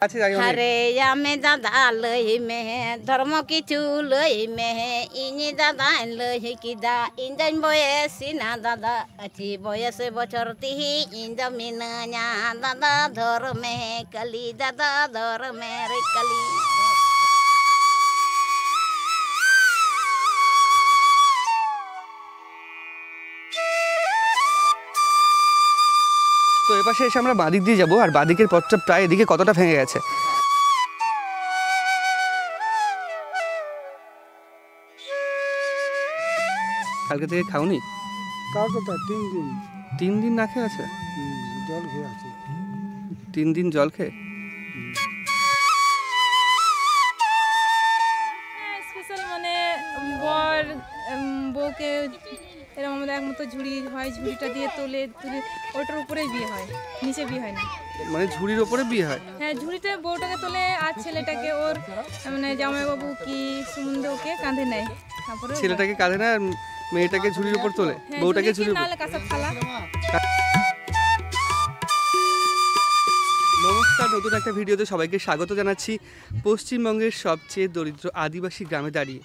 हरे या में दादा लही में धर्म किचु लही में इनी दादा लही किदा इंजन बयसी ना दादा अच्छी बयस बचर तिही इंज मिनया दादा धर में कली दादा धर में रे कली। তো এপাশে এসে আমরা বাদিক দিয়ে যাবো আর বাদিকের পথটা প্রায় এদিকে কতটা ভেঙে গেছে। কালকে থেকে খাওনি? কালকে তো 3 দিন। 3 দিন না খেয়ে আছে? জল খেয়ে আছে। 3 দিন জল খেয়ে? স্পেশাল মানে বর বউকে এরকম আমাদের একমতো ঝুড়ি হয়, ঝুড়িটা দিয়ে তুলে ওটার উপরেই বিয়ে হয়, নিচে বিয়ে হয় না। মানে ঝুড়ির উপরে বিয়ে হয়? হ্যাঁ, ঝুড়িতে বউটাকে তোলে আর ছেলেটাকে ওর মানে জামাইবাবু কি সুমন্দ ওকে কাঁধে নেয়, তারপরে ছেলেটাকে কাঁধে নেয় আর মেয়েটাকে ঝুড়ির উপর তোলে, বউটাকে ঝুড়ির উপর। নমস্কার, নতুন একটা ভিডিওতে সবাইকে স্বাগত জানাচ্ছি। পশ্চিমবঙ্গের সবচেয়ে দরিদ্র আদিবাসী গ্রামে দাঁড়িয়ে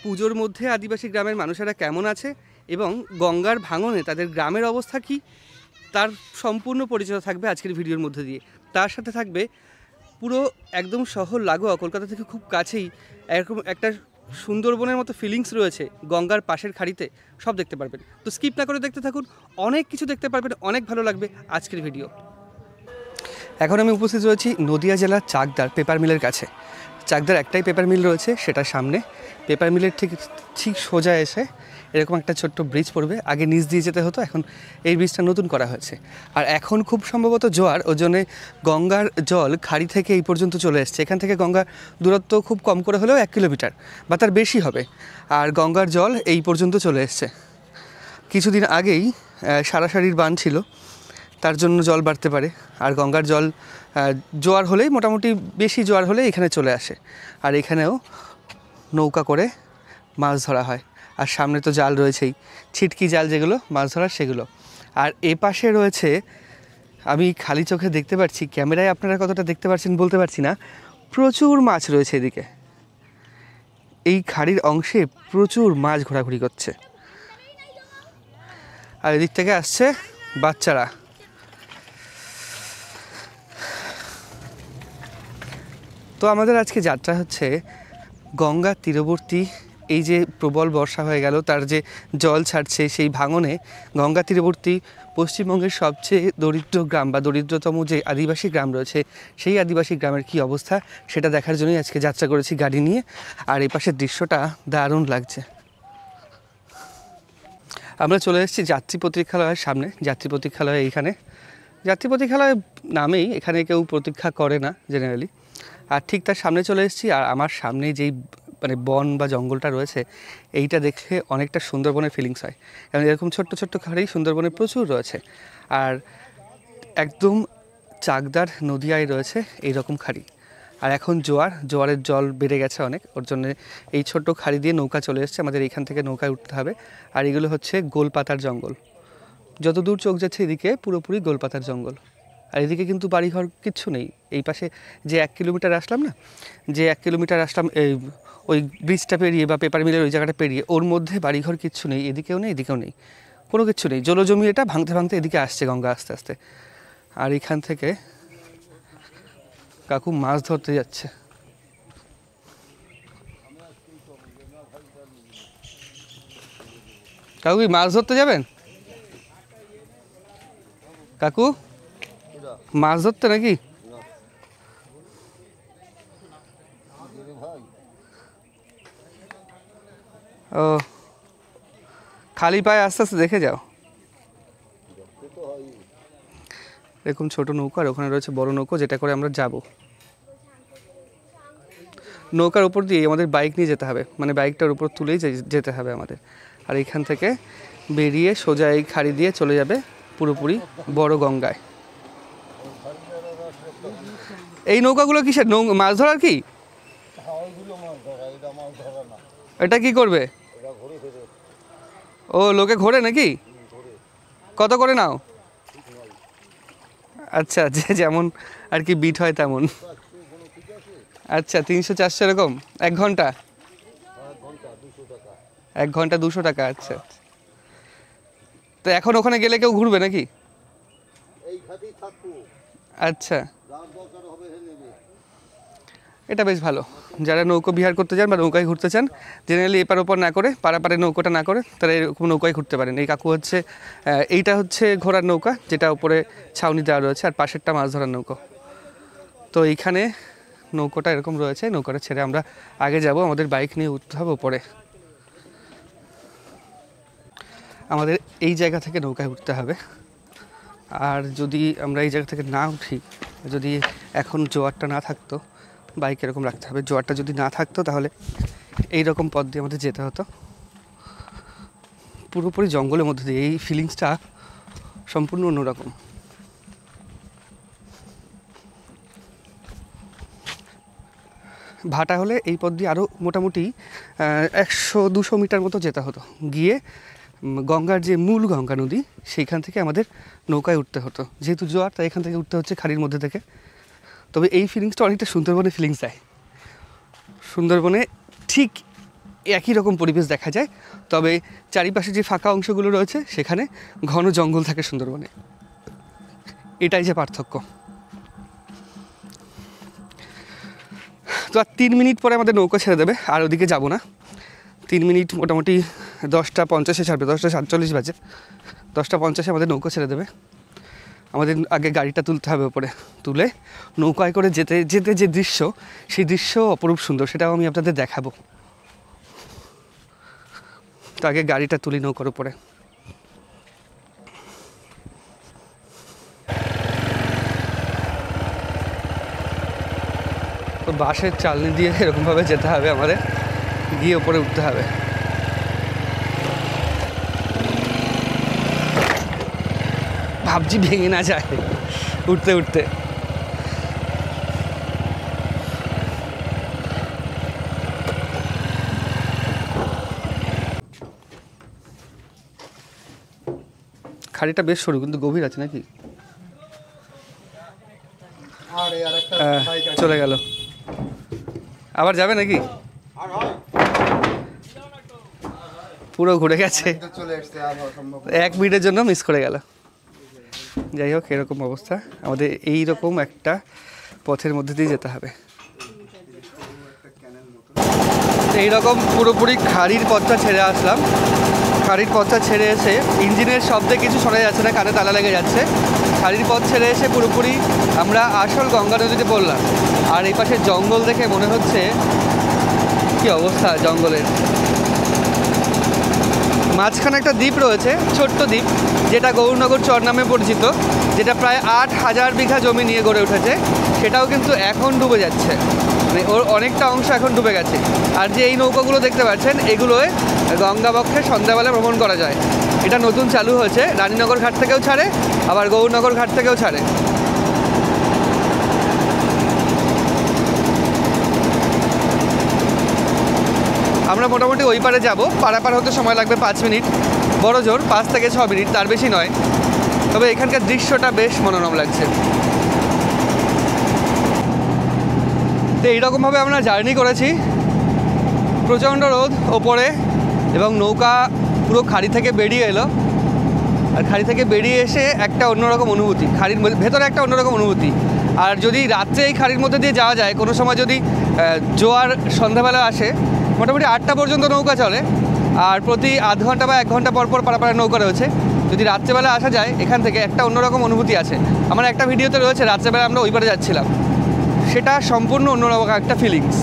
পুজোর মধ্যে আদিবাসী গ্রামের মানুষেরা কেমন আছে এবং গঙ্গার ভাঙনে তাদের গ্রামের অবস্থা কী তার সম্পূর্ণ পরিচয় থাকবে আজকের ভিডিওর মধ্যে দিয়ে। তার সাথে থাকবে পুরো একদম শহর লাগোয়া কলকাতা থেকে খুব কাছেই এরকম একটা সুন্দরবনের মতো ফিলিংস রয়েছে গঙ্গার পাশের খাড়িতে, সব দেখতে পারবেন। তো স্কিপ না করে দেখতে থাকুন, অনেক কিছু দেখতে পারবেন, অনেক ভালো লাগবে আজকের ভিডিও। এখন আমি উপস্থিত রয়েছি নদিয়া জেলার চাকদার পেপার মিলের কাছে। চাকদার একটাই পেপার মিল রয়েছে, সেটার সামনে পেপার মিলের ঠিক সোজা এসে এরকম একটা ছোট্ট ব্রিজ পড়বে। আগে নিচ দিয়ে যেতে হতো, এখন এই ব্রিজটা নতুন করা হয়েছে। আর এখন খুব সম্ভবত জোয়ার, ওই জন্যে গঙ্গার জল খাড়ি থেকে এই পর্যন্ত চলে এসছে। এখান থেকে গঙ্গার দূরত্ব খুব কম করে হলেও 1 কিলোমিটার বা তার বেশি হবে, আর গঙ্গার জল এই পর্যন্ত চলে এসছে। কিছুদিন আগেই সারাসারির বাঁধ ছিল, তার জন্য জল বাড়তে পারে। আর গঙ্গার জল জোয়ার হলেই, মোটামুটি বেশি জোয়ার হলে এখানে চলে আসে। আর এখানেও নৌকা করে মাছ ধরা হয়। আর সামনে তো জাল রয়েছেই, ছিটকি জাল যেগুলো মাছ ধরার, সেগুলো। আর এ পাশে রয়েছে, আমি খালি চোখে দেখতে পাচ্ছি, ক্যামেরায় আপনারা কতটা দেখতে পাচ্ছেন বলতে পারছি না, প্রচুর মাছ রয়েছে এদিকে। এই খাড়ির অংশে প্রচুর মাছ ঘোরাঘুরি করছে। আর এদিক থেকে আসছে বাচ্চারা। তো আমাদের আজকে যাত্রা হচ্ছে গঙ্গার তীরবর্তী, এই যে প্রবল বর্ষা হয়ে গেল, তার যে জল ছাড়ছে সেই ভাঙনে গঙ্গা তীরবর্তী পশ্চিমবঙ্গের সবচেয়ে দরিদ্র গ্রাম বা দরিদ্রতম যে আদিবাসী গ্রাম রয়েছে, সেই আদিবাসী গ্রামের কী অবস্থা সেটা দেখার জন্যই আজকে যাত্রা করেছি গাড়ি নিয়ে। আর এই পাশের দৃশ্যটা দারুণ লাগছে। আমরা চলে এসেছি যাত্রী প্রতীক্ষালয়ের সামনে। যাত্রী প্রতীক্ষালয় এইখানে, যাত্রী প্রতীক্ষালয় নামেই এখানে কেউ প্রতীক্ষা করে না জেনারেলি। আর ঠিক তার সামনে চলে এসেছি। আর আমার সামনে যেই মানে বন বা জঙ্গলটা রয়েছে, এইটা দেখে অনেকটা সুন্দরবনের ফিলিংস হয়। কারণ এরকম ছোট্ট ছোট্ট খাড়ি সুন্দরবনে প্রচুর রয়েছে। আর একদম চাকদার নদিয়ায় রয়েছে এইরকম খাড়ি। আর এখন জোয়ারের জল বেড়ে গেছে অনেক, ওর জন্য এই ছোট্ট খাড়ি দিয়ে নৌকা চলে এসছে। আমাদের এইখান থেকে নৌকায় উঠতে হবে। আর এগুলো হচ্ছে গোলপাতার জঙ্গল, যত দূর চোখ যাচ্ছে এদিকে পুরোপুরি গোলপাতার জঙ্গল। আর এদিকে কিন্তু বাড়িঘর কিচ্ছু নেই। এই পাশে যে 1 কিলোমিটার আসলাম না, যে 1 কিলোমিটার আসলাম এই ওই ব্রিজটা পেরিয়ে বা পেপার মিলের ওই জায়গাটা পেরিয়ে, ওর মধ্যে বাড়িঘর কিচ্ছু নেই, এদিকেও নেই এদিকেও নেই, কোনো কিচ্ছু নেই। জলজমি এটা ভাঙতে ভাঙতে এদিকে আসছে গঙ্গা আস্তে আস্তে। আর এখান থেকে কাকু মাছ ধরতে যাচ্ছে। কাকু কি মাছ ধরতে যাবেন? কাকু মাছ ধরতে নাকি? ও, খালি পায়ে আস্তে আস্তে দেখে যাও। এরকম ছোট নৌকা, আর ওখানে রয়েছে বড় নৌকো, যেটা করে আমরা যাব। নৌকার উপর দিয়ে আমাদের বাইক নিয়ে যেতে হবে, মানে বাইকটার উপর তুলেই যেতে হবে আমাদের। আর এখান থেকে বেরিয়ে সোজা এই খাড়ি দিয়ে চলে যাবে পুরোপুরি বড় গঙ্গায়। এই নৌকাগুলো কিসের? মাছ ধরার কি? এটা কি করবে? ও, লোকে ঘোরে নাকি? কত করে নাও? আচ্ছা, যে যেমন আর কি বিট হয় তেমন। আচ্ছা 300-400 এরকম 1 ঘন্টা? 1 ঘন্টা 200 টাকা। আচ্ছা তো এখন ওখানে গেলে কেউ ঘুরবে নাকি? আচ্ছা এটা বেশ ভালো, যারা নৌকো বিহার করতে চান বা নৌকায় ঘুরতে চান জেনারেলি এপার ওপর না করে পারাপারে নৌকোটা না করে তারা এরকম নৌকায় ঘুরতে পারেন। এই কাকু হচ্ছে এইটা হচ্ছে ঘোড়ার নৌকা যেটা উপরে ছাউনি দেওয়া রয়েছে, আর পাশেরটা মাছ ধরার নৌকো। তো এইখানে নৌকোটা এরকম রয়েছে, নৌকাটা ছেড়ে আমরা আগে যাব, আমাদের বাইক নিয়ে উঠতে হবে উপরে। আমাদের এই জায়গা থেকে নৌকায় উঠতে হবে, আর যদি আমরা এই জায়গা থেকে না উঠি, যদি এখন জোয়ারটা না থাকতো বাইক এরকম রাখতে হবে, জোয়ারটা যদি না থাকতো তাহলে এই রকম পথ দিয়ে আমাদের যেতে হতো, পুরোপুরি জঙ্গলের মধ্যে দিয়ে। এই ফিলিংসটা সম্পূর্ণ অন্যরকম। ভাটা হলে এই পথ দিয়ে আরও মোটামুটি 100-200 মিটার মতো যেতে হতো, গিয়ে গঙ্গার যে মূল গঙ্গা নদী সেইখান থেকে আমাদের নৌকায় উঠতে হতো। যেহেতু জোয়ার তাই এখান থেকে উঠতে হচ্ছে খাড়ির মধ্যে থেকে। তবে এই ফিলিংসটা অনেকটা সুন্দরবনের ফিলিংস দেয়। সুন্দরবনে ঠিক একই রকম পরিবেশ দেখা যায়, তবে চারিপাশে যে ফাঁকা অংশগুলো রয়েছে সেখানে ঘন জঙ্গল থাকে সুন্দরবনে, এটাই যে পার্থক্য। তো আর 3 মিনিট পরে আমাদের নৌকা ছেড়ে দেবে, আর ওদিকে যাব না। 3 মিনিট মোটামুটি 10:50-এ ছাড়বে, 10:47 বাজে। 10:50-এ আমাদের নৌকা ছেড়ে দেবে। আমাদের আগে গাড়িটা তুলতে হবে উপরে, তুলে নৌকায় করে যেতে যেতে যে দৃশ্য, সেই দৃশ্য অপরূপ সুন্দর, সেটাও আমি আপনাদের দেখাবো। তো আগে গাড়িটা তুলি নৌকার উপরে। তো বাঁশের চালনি দিয়ে এরকমভাবে যেতে হবে আমাদের, গিয়ে উপরে উঠতে হবে। ভাবছি ভেঙে না যায় উঠতে উঠতে। খাড়িটা বেশ সরু কিন্তু গভীর আছে নাকি? চলে গেল, আবার যাবে নাকি? পুরো ঘুরে গেছে, 1 মিনিটের জন্য মিস করে গেল। যাই হোক, এরকম অবস্থা, আমাদের এই রকম একটা পথের মধ্যে দিয়ে যেতে হবে। এইরকম পুরোপুরি খাড়ির পথটা ছেড়ে আসলাম। খাড়ির পথটা ছেড়ে এসে ইঞ্জিনের শব্দে কিছু শোনা যাচ্ছে না, কানে তালা লেগে যাচ্ছে। খাড়ির পথ ছেড়ে এসে পুরোপুরি আমরা আসল গঙ্গা নদীতে পড়লাম। আর এই পাশে জঙ্গল দেখে মনে হচ্ছে কি অবস্থা জঙ্গলের। মাঝখানে একটা দ্বীপ রয়েছে, ছোট্ট দ্বীপ, যেটা গৌরনগর চর নামে পরিচিত, যেটা প্রায় 8,000 বিঘা জমি নিয়ে গড়ে উঠেছে। সেটাও কিন্তু এখন ডুবে যাচ্ছে, মানে ওর অনেকটা অংশ এখন ডুবে গেছে। আর যে এই নৌকাগুলো দেখতে পাচ্ছেন, এগুলোয় গঙ্গাবক্ষে সন্ধ্যাবেলা ভ্রমণ করা যায়। এটা নতুন চালু হয়েছে, রানীনগর ঘাট থেকেও ছাড়ে, আবার গৌরনগর ঘাট থেকেও ছাড়ে। আমরা মোটামুটি ওই পারে যাব, পারাপার হতে সময় লাগবে 5 মিনিট, বড় জোর 5 থেকে 6 মিনিট, তার বেশি নয়। তবে এখানকার দৃশ্যটা বেশ মনোরম লাগছে। তো এইরকমভাবে আমরা জার্নি করেছি, প্রচণ্ড রোদ ওপরে, এবং নৌকা পুরো খাড়ি থেকে বেরিয়ে এলো। আর খাড়ি থেকে বেরিয়ে এসে একটা অন্যরকম অনুভূতি, খাড়ির ভেতরে একটা অন্যরকম অনুভূতি। আর যদি রাত্রে এই খাড়ির মধ্যে দিয়ে যাওয়া যায়, কোনো সময় যদি জোয়ার সন্ধ্যাবেলা আসে, মোটামুটি 8টা পর্যন্ত নৌকা চলে, আর প্রতি আধ ঘন্টা বা 1 ঘন্টা পর পর পারাপারে নৌকা রয়েছে। যদি রাত্রেবেলা আসা যায় এখান থেকে, একটা অন্যরকম অনুভূতি আছে। আমার একটা ভিডিওতে রয়েছে রাত্রেবেলা আমরা ওই পারে যাচ্ছিলাম, সেটা সম্পূর্ণ অন্যরকম একটা ফিলিংস।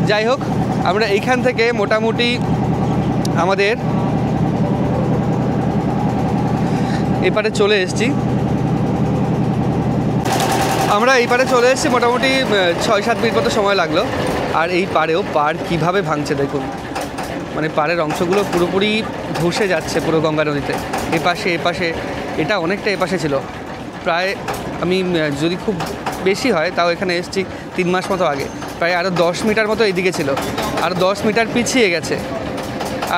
যাই হোক, আমরা এইখান থেকে মোটামুটি আমাদের এপারে চলে এসেছি। আমরা এই পারে চলে এসেছি, মোটামুটি 6-7 মিনিট মতো সময় লাগলো। আর এই পাড়েও পাড় কীভাবে ভাঙছে দেখুন, মানে পাড়ের অংশগুলো পুরোপুরি ধসে যাচ্ছে পুরো গঙ্গা নদীতে। এপাশে এপাশে, এটা অনেকটা এপাশে ছিল, প্রায় আমি যদি খুব বেশি হয় তাও এখানে এসেছি 3 মাস মতো আগে, প্রায় আরও 10 মিটার মতো এইদিকে ছিল, আর 10 মিটার পিছিয়ে গেছে।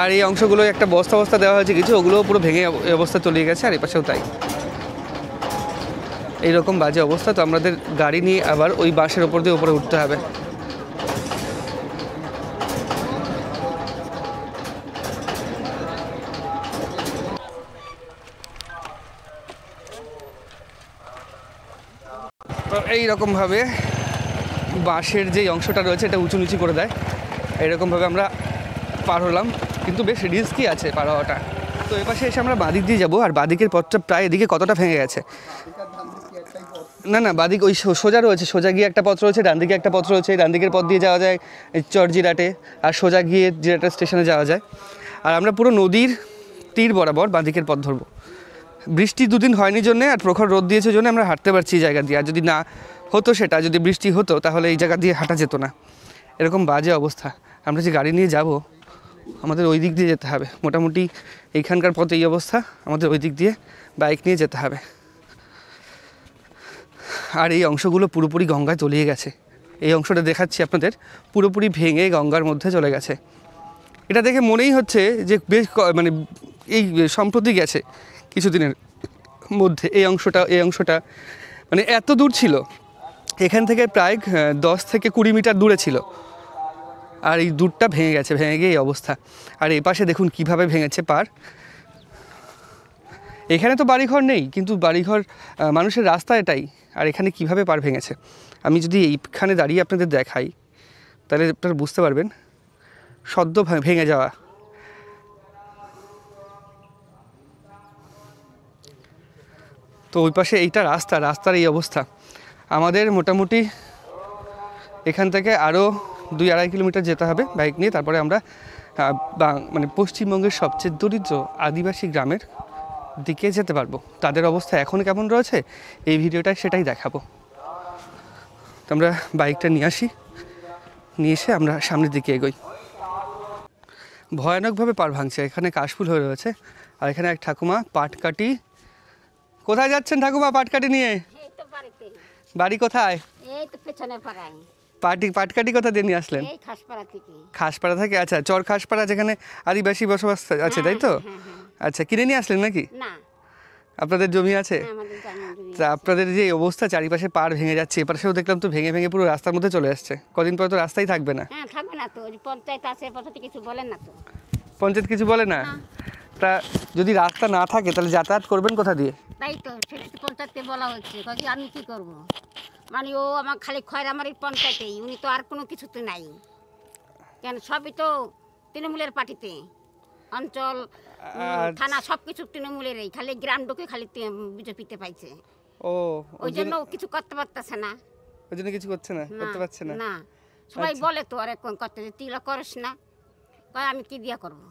আর এই অংশগুলো একটা বস্তা দেওয়া হয়েছে কিছু, ওগুলোও পুরো ভেঙে অবস্থা চলে গেছে, আর এপাশেও তাই। এইরকম বাজে অবস্থা। তো আমাদের গাড়ি নিয়ে আবার ওই বাসের ওপর দিয়ে উপরে উঠতে হবে। তো এইরকমভাবে বাঁশের যে অংশটা রয়েছে এটা উঁচু নিচু করে দেয়, এইরকমভাবে আমরা পার হলাম, কিন্তু বেশ রিস্কি আছে পার হওয়াটা। তো এপাশে এসে আমরা বাদিক দিয়ে যাবো, আর বাদিকের পথটা প্রায় এদিকে কতটা ভেঙে গেছে। না না, বাদিক ওই সোজা রয়েছে, সোজা গিয়ে একটা পথ রয়েছে, ডান দিকে একটা পথ রয়েছে, ডান দিকের পথ দিয়ে যাওয়া যায় চরজিরাটে, আর সোজা গিয়ে জিরাটের স্টেশনে যাওয়া যায়। আর আমরা পুরো নদীর তীর বরাবর বাদিকের পথ ধরবো। বৃষ্টি দুদিন হয়নি জন্যে আর প্রখর রোদ দিয়েছে জন্য আমরা হাঁটতে পারছি এই জায়গা দিয়ে। আর যদি না হতো সেটা, যদি বৃষ্টি হতো তাহলে এই জায়গা দিয়ে হাঁটা যেত না। এরকম বাজে অবস্থা। আমরা যে গাড়ি নিয়ে যাব আমাদের ওই দিক দিয়ে যেতে হবে, মোটামুটি এইখানকার পথে এই অবস্থা, আমাদের ওই দিক দিয়ে বাইক নিয়ে যেতে হবে। আর এই অংশগুলো পুরোপুরি গঙ্গায় তলিয়ে গেছে। এই অংশটা দেখাচ্ছি আপনাদের, পুরোপুরি ভেঙে গঙ্গার মধ্যে চলে গেছে। এটা দেখে মনেই হচ্ছে যে বেশ মানে এই সম্প্রতি গেছে কিছুদিনের মধ্যে। এই অংশটা মানে এত দূর ছিল, এখান থেকে প্রায় 10 থেকে 20 মিটার দূরে ছিল, আর এই দূরটা ভেঙে গেছে, ভেঙে গিয়ে এই অবস্থা। আর এই পাশে দেখুন কিভাবে ভেঙেছে পার। এখানে তো বাড়িঘর নেই, কিন্তু বাড়িঘর মানুষের রাস্তা এটাই, আর এখানে কিভাবে পার ভেঙেছে। আমি যদি এইখানে দাঁড়িয়ে আপনাদের দেখাই তাহলে আপনারা বুঝতে পারবেন, সদ্য ভেঙে যাওয়া। তো ওই পাশে এইটা রাস্তার এই অবস্থা। আমাদের মোটামুটি এখান থেকে আরও 2-2.5 কিলোমিটার যেতে হবে বাইক নিয়ে, তারপরে আমরা মানে পশ্চিমবঙ্গের সবচেয়ে দরিদ্র আদিবাসী গ্রামের দিকে যেতে পারবো। তাদের অবস্থা এখন কেমন রয়েছে এই ভিডিওটায় সেটাই দেখাবো। তো আমরা বাইকটা নিয়ে আসি, নিয়ে এসে আমরা সামনের দিকে এগোই। ভয়ানকভাবে পার ভাঙছে, এখানে কাশফুল হয়ে রয়েছে। আর এখানে এক ঠাকুমা পাটকাঠি, কোথায় যাচ্ছেন ঠাকুমা পাটকাঠি নিয়ে? এই তো বাড়িতে। বাড়ি কোথায়? এই তো পেছনে পাড়ায়। পাটকাঠি কোথা দিয়ে নিয়ে আসলেন? এই খাসপাড়া থেকে। খাসপাড়া থেকে? আচ্ছা, চর খাসপাড়া যেখানে আদিবাসী বসবাস আছে, তাই তো? আচ্ছা, কিনে নিয়ে আসলেন নাকি? না, আপনাদের জমি আছে? আমাদের জমি। তা আপনাদের যে অবস্থা, চারিপাশে পাড় ভেঙে যাচ্ছে, এপাশেও দেখলাম তো ভেঙে ভেঙে পুরো রাস্তার মধ্যে চলে আসছে। কদিন পরে তো রাস্তাই থাকবে না। হ্যাঁ, থাকবে না তো। ওই পঞ্চায়েত আছে, পঞ্চায়েতে কিছু বলেন না তো। পঞ্চায়েত কিছু বলে না? তা যদি রাস্তা না থাকে তাহলে যাতায়াত করবেন কোথা দিয়ে? তাই তো, সেটা তো পঞ্চায়েতকে বলা হচ্ছে। কই আমি কি করব? মানে ও আমার খালি খয়রামারির পঞ্চায়েতেই, উনি তো আর কোনো কিছুতে নাই। কেন, সবই তো তৃণমূলের পার্টিতে। অঞ্চল, থানা সব কিছু তৃণমূলেরই, খালি গ্রাম ঢুকে খালি বিজেপিতে পাইছে। ও, ওই জন্য ও কিছু করতে পারতেছে না। ওই জন্য কিছু করছে না, করতে পারছে না। না, সবাই বলে তো আরে করতে, তুই করিস না। কয় আমি কি দিয়া করব?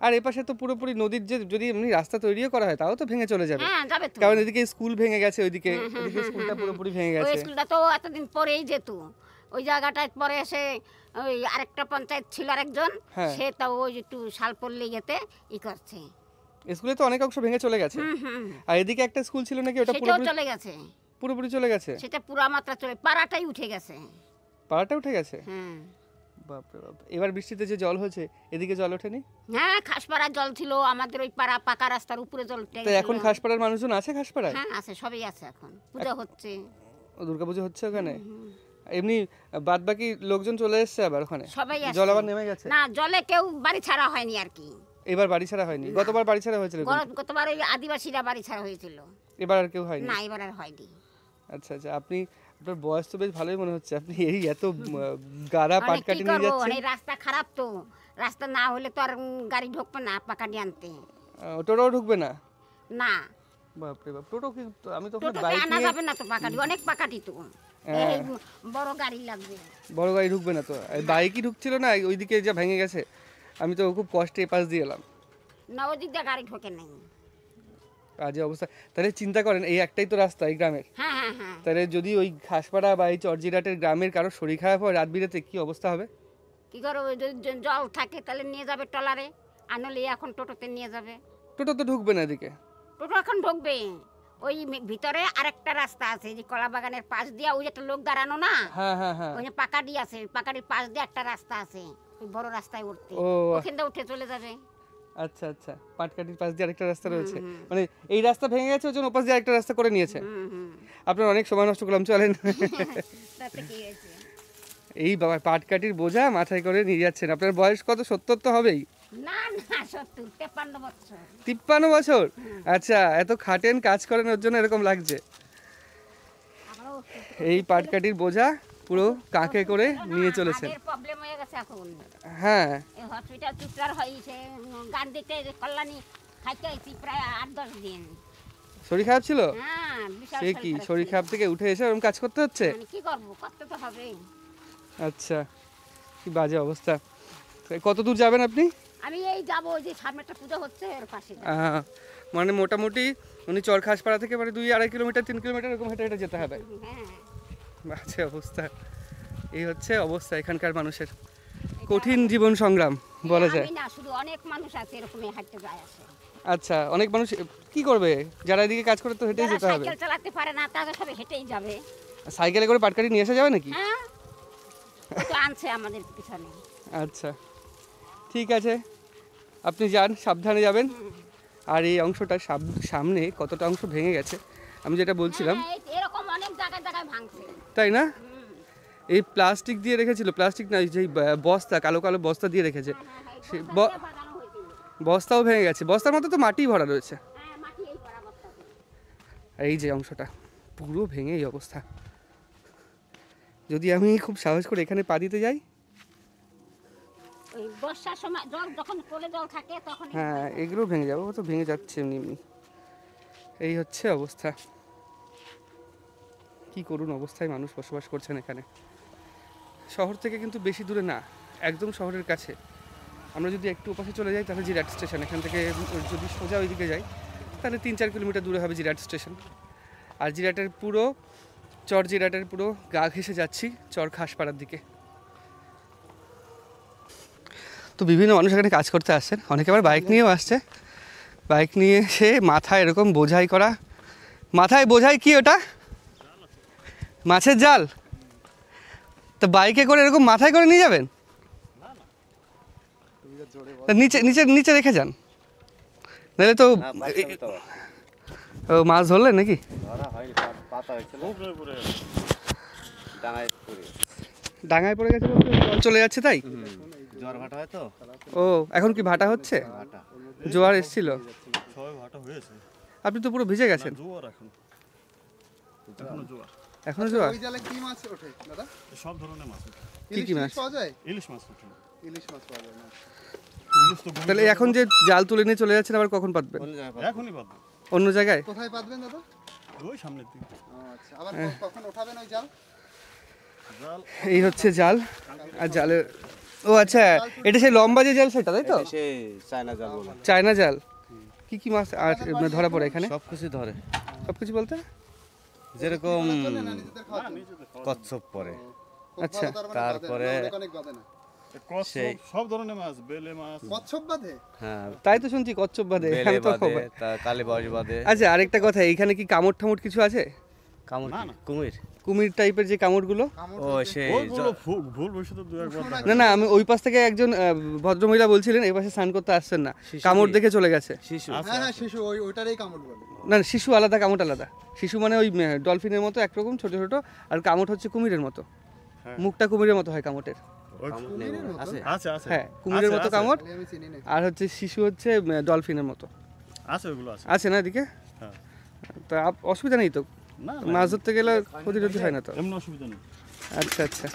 আর এপাশে তো পুরোপুরি নদীর যে যদি এমনি রাস্তা তৈরিও করা হয় তাও তো ভেঙে চলে যাবে। হ্যাঁ, যাবে তো। কারণ এদিকে স্কুল ভেঙে গেছে, ওইদিকে স্কুলটা পুরোপুরি ভেঙে ওই গেছে। স্কুলটা তো এতদিন পরেই যেত। ওই জায়গাটায় পরে এসে ওই আরেকটা পঞ্চায়েত ছিল আরেকজন, হ্যাঁ। সে তাও ওই একটু শাল পড়লে গেতে ই করছে। স্কুলে তো অনেক অংশ ভেঙে চলে গেছে। আর এদিকে একটা স্কুল ছিল নাকি, ওটা সেটাও চলে গেছে। পুরোপুরি চলে গেছে? সেটা পুরা মাত্রা চলে, পাড়াটাই উঠে গেছে। পাড়াটা উঠে গেছে? হ্যাঁ বাপরে বাপ। এবার বৃষ্টিতে যে জল হয়েছে, এদিকে জল ওঠেনি? হ্যাঁ, খাসপাড়ার জল ছিল, আমাদের ওই পাড়া পাকা রাস্তার উপরে জল উঠে তো গেছিল। এখন খাসপাড়ার মানুষজন আছে খাসপাড়ায়? হ্যাঁ, আছে, সবই আছে। এখন পূজা হচ্ছে। ও, দুর্গাপুজো হচ্ছে ওখানে? এমনি বাদ বাকি লোকজন চলে এসছে আবার ওখানে? সবাই আছে। জল আবার নেমে গেছে? না, জলে কেউ বাড়ি ছাড়া হয়নি আর কি। এবার বাড়ি ছাড়া হয়নি? গতবার বাড়ি ছাড়া হয়েছিল? গতবার ওই আদিবাসীরা বাড়ি ছাড়া হয়েছিল। এবার আর কেউ হয়নি? না, এবার আর হয়নি। আচ্ছা আচ্ছা, আপনার বয়স তো বেশ ভালোই মনে হচ্ছে, আপনি এই এত গাড়া মানে পাটকাঠি কি নিয়ে করবো, যাচ্ছেন। মানে রাস্তা খারাপ তো, রাস্তা না হলে তো আর গাড়ি ঢুকবে না পাকাটি আনতে। টোটোও ঢুকবে না? না, বাপরে বাপ, টোটো কি? আমি তো টোটোতে বাইক আনা নিয়ে, যাবে না তো পাকাটি, অনেক পাকাটি তো। হ্যাঁ। এই বড় গাড়ি লাগবে। বড় গাড়ি ঢুকবে না তো? বাইকই ঢুকছিল না ওইদিকে যা ভেঙে গেছে। আমি তো খুব কষ্টে এপাশ দিয়ে এলাম। না, ওই দিক দিয়ে গাড়ি ঢোকে নাই। বাজে অবস্থা। তাহলে চিন্তা করেন, এই একটাই তো রাস্তা এই গ্রামের। হ্যাঁ হ্যাঁ হ্যাঁ, তাহলে যদি ওই ঘাসপাড়া বা এই চরজিরাটের গ্রামের কারো শরীর খারাপ হয় রাত বিরাতে, কি অবস্থা হবে? কি করো, ওই যদি জল থাকে তাহলে নিয়ে যাবে ট্রলারে, আর নইলে এখন টোটোতে নিয়ে যাবে। টোটো তো ঢুকবে না এদিকে? টোটো এখন ঢুকবে। ওই ভিতরে আরেকটা রাস্তা আছে, যে কলা বাগানের পাশ দিয়ে ওই একটা লোক দাঁড়ানো না, হ্যাঁ হ্যাঁ হ্যাঁ। ওই যে পাকাডি আছে, পাকাডির পাশ দিয়ে একটা রাস্তা আছে, ওই বড় রাস্তায় উঠতে, ও। ওখান দিয়ে উঠে চলে যাবে। আচ্ছা আচ্ছা, পাটকাঠির পাশ দিয়ে আরেকটা রাস্তা রয়েছে, মানে এই রাস্তা ভেঙে গেছে ওই জন্য ওপাশ দিয়ে আরেকটা রাস্তা করে নিয়েছে। আপনার অনেক সময় নষ্ট করলাম, চলেন। তাতে কি হয়েছে? এই বাবা পাটকাঠির বোঝা মাথায় করে নিয়ে যাচ্ছেন। আপনার বয়স কত? 70 তো হবেই। না না, 53 বছর। 53 বছর? আচ্ছা, এত খাটেন কাজ করেন ওর জন্য এরকম লাগছে। এই পাটকাঠির বোঝা পুরো কাঁখে করে নিয়ে চলেছেন। প্রবলেম হয়ে গেছে এখন। হ্যাঁ, এই হসপিটাল চুপচার হয়েছে, গান দিতে কল্যাণী খাইতে হয়েছি প্রায় 8-10 দিন। শরীর খারাপ ছিল? হ্যাঁ, বিশাল সে কি শরীর খারাপ থেকে উঠে এসে ওরকম কাজ করতে হচ্ছে? কি করবো, করতে তো হবেই। আচ্ছা, কি বাজে অবস্থা। কত দূর যাবেন আপনি? আমি এই যাবো, যে সামনে একটা পুজো হচ্ছে এর পাশে। মানে মোটামুটি উনি চরখাসপাড়া থেকে মানে 2-2.5 কিলোমিটার 3 কিলোমিটার এরকম হেঁটে হেঁটে যেতে হবে। হ্যাঁ, বাজে অবস্থা। এই হচ্ছে অবস্থা এখানকার মানুষের, কঠিন জীবন সংগ্রাম বলা যায়। আমি না, শুধু অনেক মানুষ আছে এরকমই হাঁটতে যায় আসে। আচ্ছা, অনেক মানুষ কি করবে, যারা এদিকে কাজ করে তো হেঁটেই যারা যেতে হবে। সাইকেল চালাতে পারে না তারা সব হেঁটেই যাবে। সাইকেলে করে পাটকাঠি নিয়ে আসা যাবে নাকি? হ্যাঁ, ও তো আনছে আমাদের পিছনে। আচ্ছা, ঠিক আছে, আপনি যান, সাবধানে যাবেন। আর এই অংশটা সামনে কতটা অংশ ভেঙে গেছে আমি যেটা বলছিলাম, হ্যাঁ, এরকম অনেক জায়গায় জায়গায় ভাঙছে। তাই না? এই প্লাস্টিক দিয়ে রেখেছিল, প্লাস্টিক না, যেই বস্তা, কালো কালো বস্তা দিয়ে রেখেছে, সেই বাগানো হয়েছিল। বস্তাও ভেঙে গেছে। বস্তার মধ্যে তো মাটি ভরা রয়েছে। হ্যাঁ, মাটি এই করা বস্তাতে। এই যে অংশটা পুরো ভেঙে এই অবস্থা। যদি আমি খুব সাহস করে এখানে পা দিতে যাই, ওই বর্ষার সময় জল যখন কোলে জল থাকে তখন হ্যাঁ এগুলো ভেঙে যাবে, ও তো ভেঙে যাচ্ছে এমনি এমনি। এই হচ্ছে অবস্থা, কি করুন অবস্থায় মানুষ বসবাস করছেন এখানে। শহর থেকে কিন্তু বেশি দূরে না, একদম শহরের কাছে। আমরা যদি একটু ওপাশে চলে যাই তাহলে জিরাট স্টেশন, এখান থেকে যদি সোজা ওইদিকে যাই তাহলে 3-4 কিলোমিটার দূরে হবে জিরাট স্টেশন। আর জিরাটের পুরো জিরাটের পুরো গা ঘেঁষে যাচ্ছি চরখাসপাড়ার দিকে। তো বিভিন্ন মানুষ এখানে কাজ করতে আসছেন, অনেকে আবার বাইক নিয়েও আসছে। বাইক নিয়ে এসে মাথায় এরকম বোঝাই করা, মাথায় বোঝাই কি ওটা? মাছের জাল। তো বাইকে করে এরকম মাথায় করে নিয়ে যাবেন? নিচে নিচে নিচে রেখে যান, নাহলে তো ও মাছ ধরলেন নাকি? ডাঙায় পড়ে গেছে বলতে জল চলে যাচ্ছে তাই? জোয়ার ভাটা হয় তো। ও, এখন কি ভাটা হচ্ছে? জোয়ার এসেছিল? সবাই ভাটা হয়েছে। আপনি তো পুরো ভিজে গেছেন। জোয়ার এখনো জোয়ার। এখনো জোয়ার? ওই জালে কি মাছ ওঠে দাদা? সব ধরনের মাছ ওঠে। কি কি মাছ? পাওয়া যায়? ইলিশ মাছ ওঠে। ইলিশ মাছ পাওয়া যায় না। ইলিশ তো তাহলে এখন যে জাল তুলে নিয়ে চলে যাচ্ছেন আবার কখন পাতবেন? এখনই পাবো। অন্য জায়গায়? কোথায় পাতবেন দাদা? ওই সামনের দিকে। আচ্ছা, আবার কখন ওঠাবেন ওই জাল? জাল এই হচ্ছে জাল। আর জালের, ও আচ্ছা, এটা সেই লম্বা যে জাল সেটা, তাই তো? সে চায়না জাল বলে। চায়না জাল। কি কি মাছ আর ধরা পড়ে এখানে? সব কিছু ধরে। সব কিছু বলতে? যেরকম না নিজেদের খাওয়ার জন্য? কচ্ছপ পরে। আচ্ছা, তারপরে অনেক বাঁধে না। সেই সব ধরনের মাছ, বেলে মাছ, কচ্ছপ বাঁধে? হ্যাঁ তাই তো শুনছি কচ্ছপ বাদে। বেলে বাদে, কালীবাস বাদে। আচ্ছা, আরেকটা কথা, এখানে কি কামড় ঠামড় কিছু আছে? কামড় না, না। কুমির। কুমির টাইপের যে কামড়গুলো? ও সেই ওইগুলো ভুল ভবিষ্যতে দু একবার দেখা না না, আমি ওই পাশ থেকে একজন ভদ্রমহিলা বলছিলেন এই পাশে স্নান করতে আসছেন না, শিশু কামড় কি? দেখে চলে গেছে। শিশু। হ্যাঁ হ্যাঁ, শিশু ওইটারই কামড় বলে। না না, শিশু আলাদা, কামড় আলাদা। শিশু মানে ওই ডলফিনের মতো একরকম ছোট ছোট, আর কামড় হচ্ছে কুমিরের মতো। হ্যাঁ। মুখটা কুমিরের মতো হয় কামড়ের। ওই কামড় নেই মনে হয়। আছে? আছে আছে হ্যাঁ, কুমিরের আছে, মতো আছে। কামড়। তাহলে আমি চিনি না। আর হচ্ছে শিশু হচ্ছে ডলফিনের মতো। আছে, ওইগুলো আছে। আছে না এদিকে? হ্যাঁ। তা অসুবিধা নেই তো? না মাছ ধরতে গেলে ক্ষতি টতি হয় না তো? এমন অসুবিধা নেই। আচ্ছা আচ্ছা।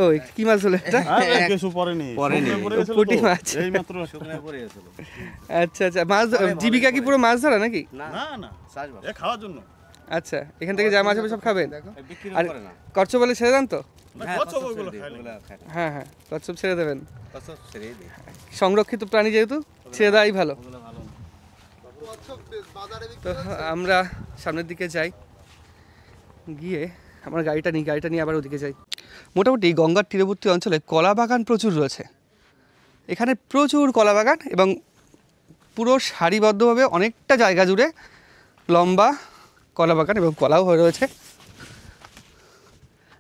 ও, কি মাছ হলো এটা? আরে কিছু পড়েনি। পড়েনি। শুকনো পড়ে গেছিল পুঁটি তো, মাছ। এই মাত্র শুকনো পড়ে গেছিল। আচ্ছা আচ্ছা, মাছ জীবিকা কি পুরো মাছ ধরা নাকি? না না না, চাষবাস। এ খাওয়ার জন্য। আচ্ছা, এখান থেকে যা মাছ হবে সব খাবেন? বিক্রি আর করে না। কচ্ছপ বলে ছেড়ে দেন তো? না, হ্যাঁ, কচ্ছপ কচ্ছপ ওইগুলো ছেড়ে খায় দিই, না। ওগুলো খায় না। হ্যাঁ হ্যাঁ, কচ্ছপ ছেড়ে দেবেন। কচ্ছপ ছেড়েই দিই। সংরক্ষিত প্রাণী যেহেতু ছেড়ে দেওয়াই ভালো। ওগুলো ভালো না। কচ্ছপ বাজারে তো বিক্রি হচ্ছে? আমরা সামনের দিকে যাই, গিয়ে আমার গাড়িটা নিয়ে আবার ওদিকে যাই। মোটামুটি গঙ্গার তীরবর্তী অঞ্চলে কলা বাগান প্রচুর রয়েছে। এখানে প্রচুর কলা বাগান এবং পুরো সারিবদ্ধভাবে অনেকটা জায়গা জুড়ে লম্বা কলা বাগান এবং কলাও হয়ে রয়েছে।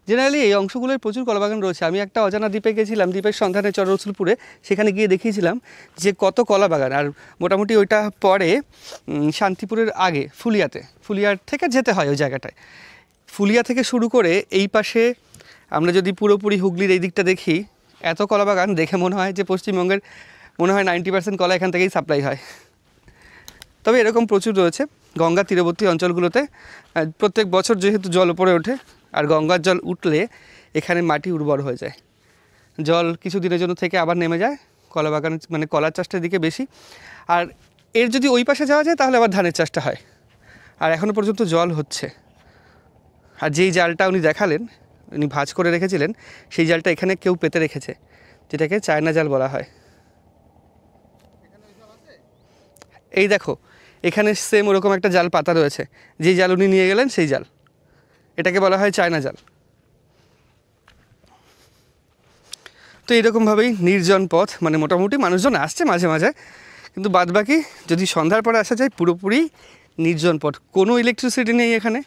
জেনারেলি এই অংশগুলোয় প্রচুর কলাবাগান রয়েছে। আমি একটা অজানা দ্বীপে গেছিলাম, দ্বীপের সন্ধানে চর রসুলপুরে, সেখানে গিয়ে দেখিয়েছিলাম যে কত কলাবাগান। আর মোটামুটি ওইটা পরে শান্তিপুরের আগে ফুলিয়ার থেকে যেতে হয় ওই জায়গাটায়। ফুলিয়া থেকে শুরু করে এই পাশে আমরা যদি পুরোপুরি হুগলির এই দিকটা দেখি, এত কলাবাগান দেখে মনে হয় যে পশ্চিমবঙ্গের মনে হয় 90% কলা এখান থেকেই সাপ্লাই হয়। তবে এরকম প্রচুর রয়েছে গঙ্গা তীরবর্তী অঞ্চলগুলোতে। প্রত্যেক বছর যেহেতু জল উপরে ওঠে, আর গঙ্গার জল উঠলে এখানে মাটি উর্বর হয়ে যায়, জল কিছু দিনের জন্য থেকে আবার নেমে যায়, কলা বাগান মানে কলার চাষটার দিকে বেশি। আর এর যদি ওই পাশে যাওয়া যায় তাহলে আবার ধানের চাষটা হয়। আর এখনও পর্যন্ত জল হচ্ছে। আর যেই জালটা উনি দেখালেন, উনি ভাঁজ করে রেখেছিলেন, সেই জালটা এখানে কেউ পেতে রেখেছে, যেটাকে চায়না জাল বলা হয়। এই দেখো এখানে সেম ওরকম একটা জাল পাতা রয়েছে, যেই জাল উনি নিয়ে গেলেন সেই জাল, এটাকে বলা হয় চায়না জাল। তো এইরকমভাবেই নির্জন পথ, মানে মোটামুটি মানুষজন আসছে মাঝে মাঝে, কিন্তু বাদবাকি যদি সন্ধ্যার পরে আসা যায় পুরোপুরি নির্জন পথ। কোনো ইলেকট্রিসিটি নেই এখানে,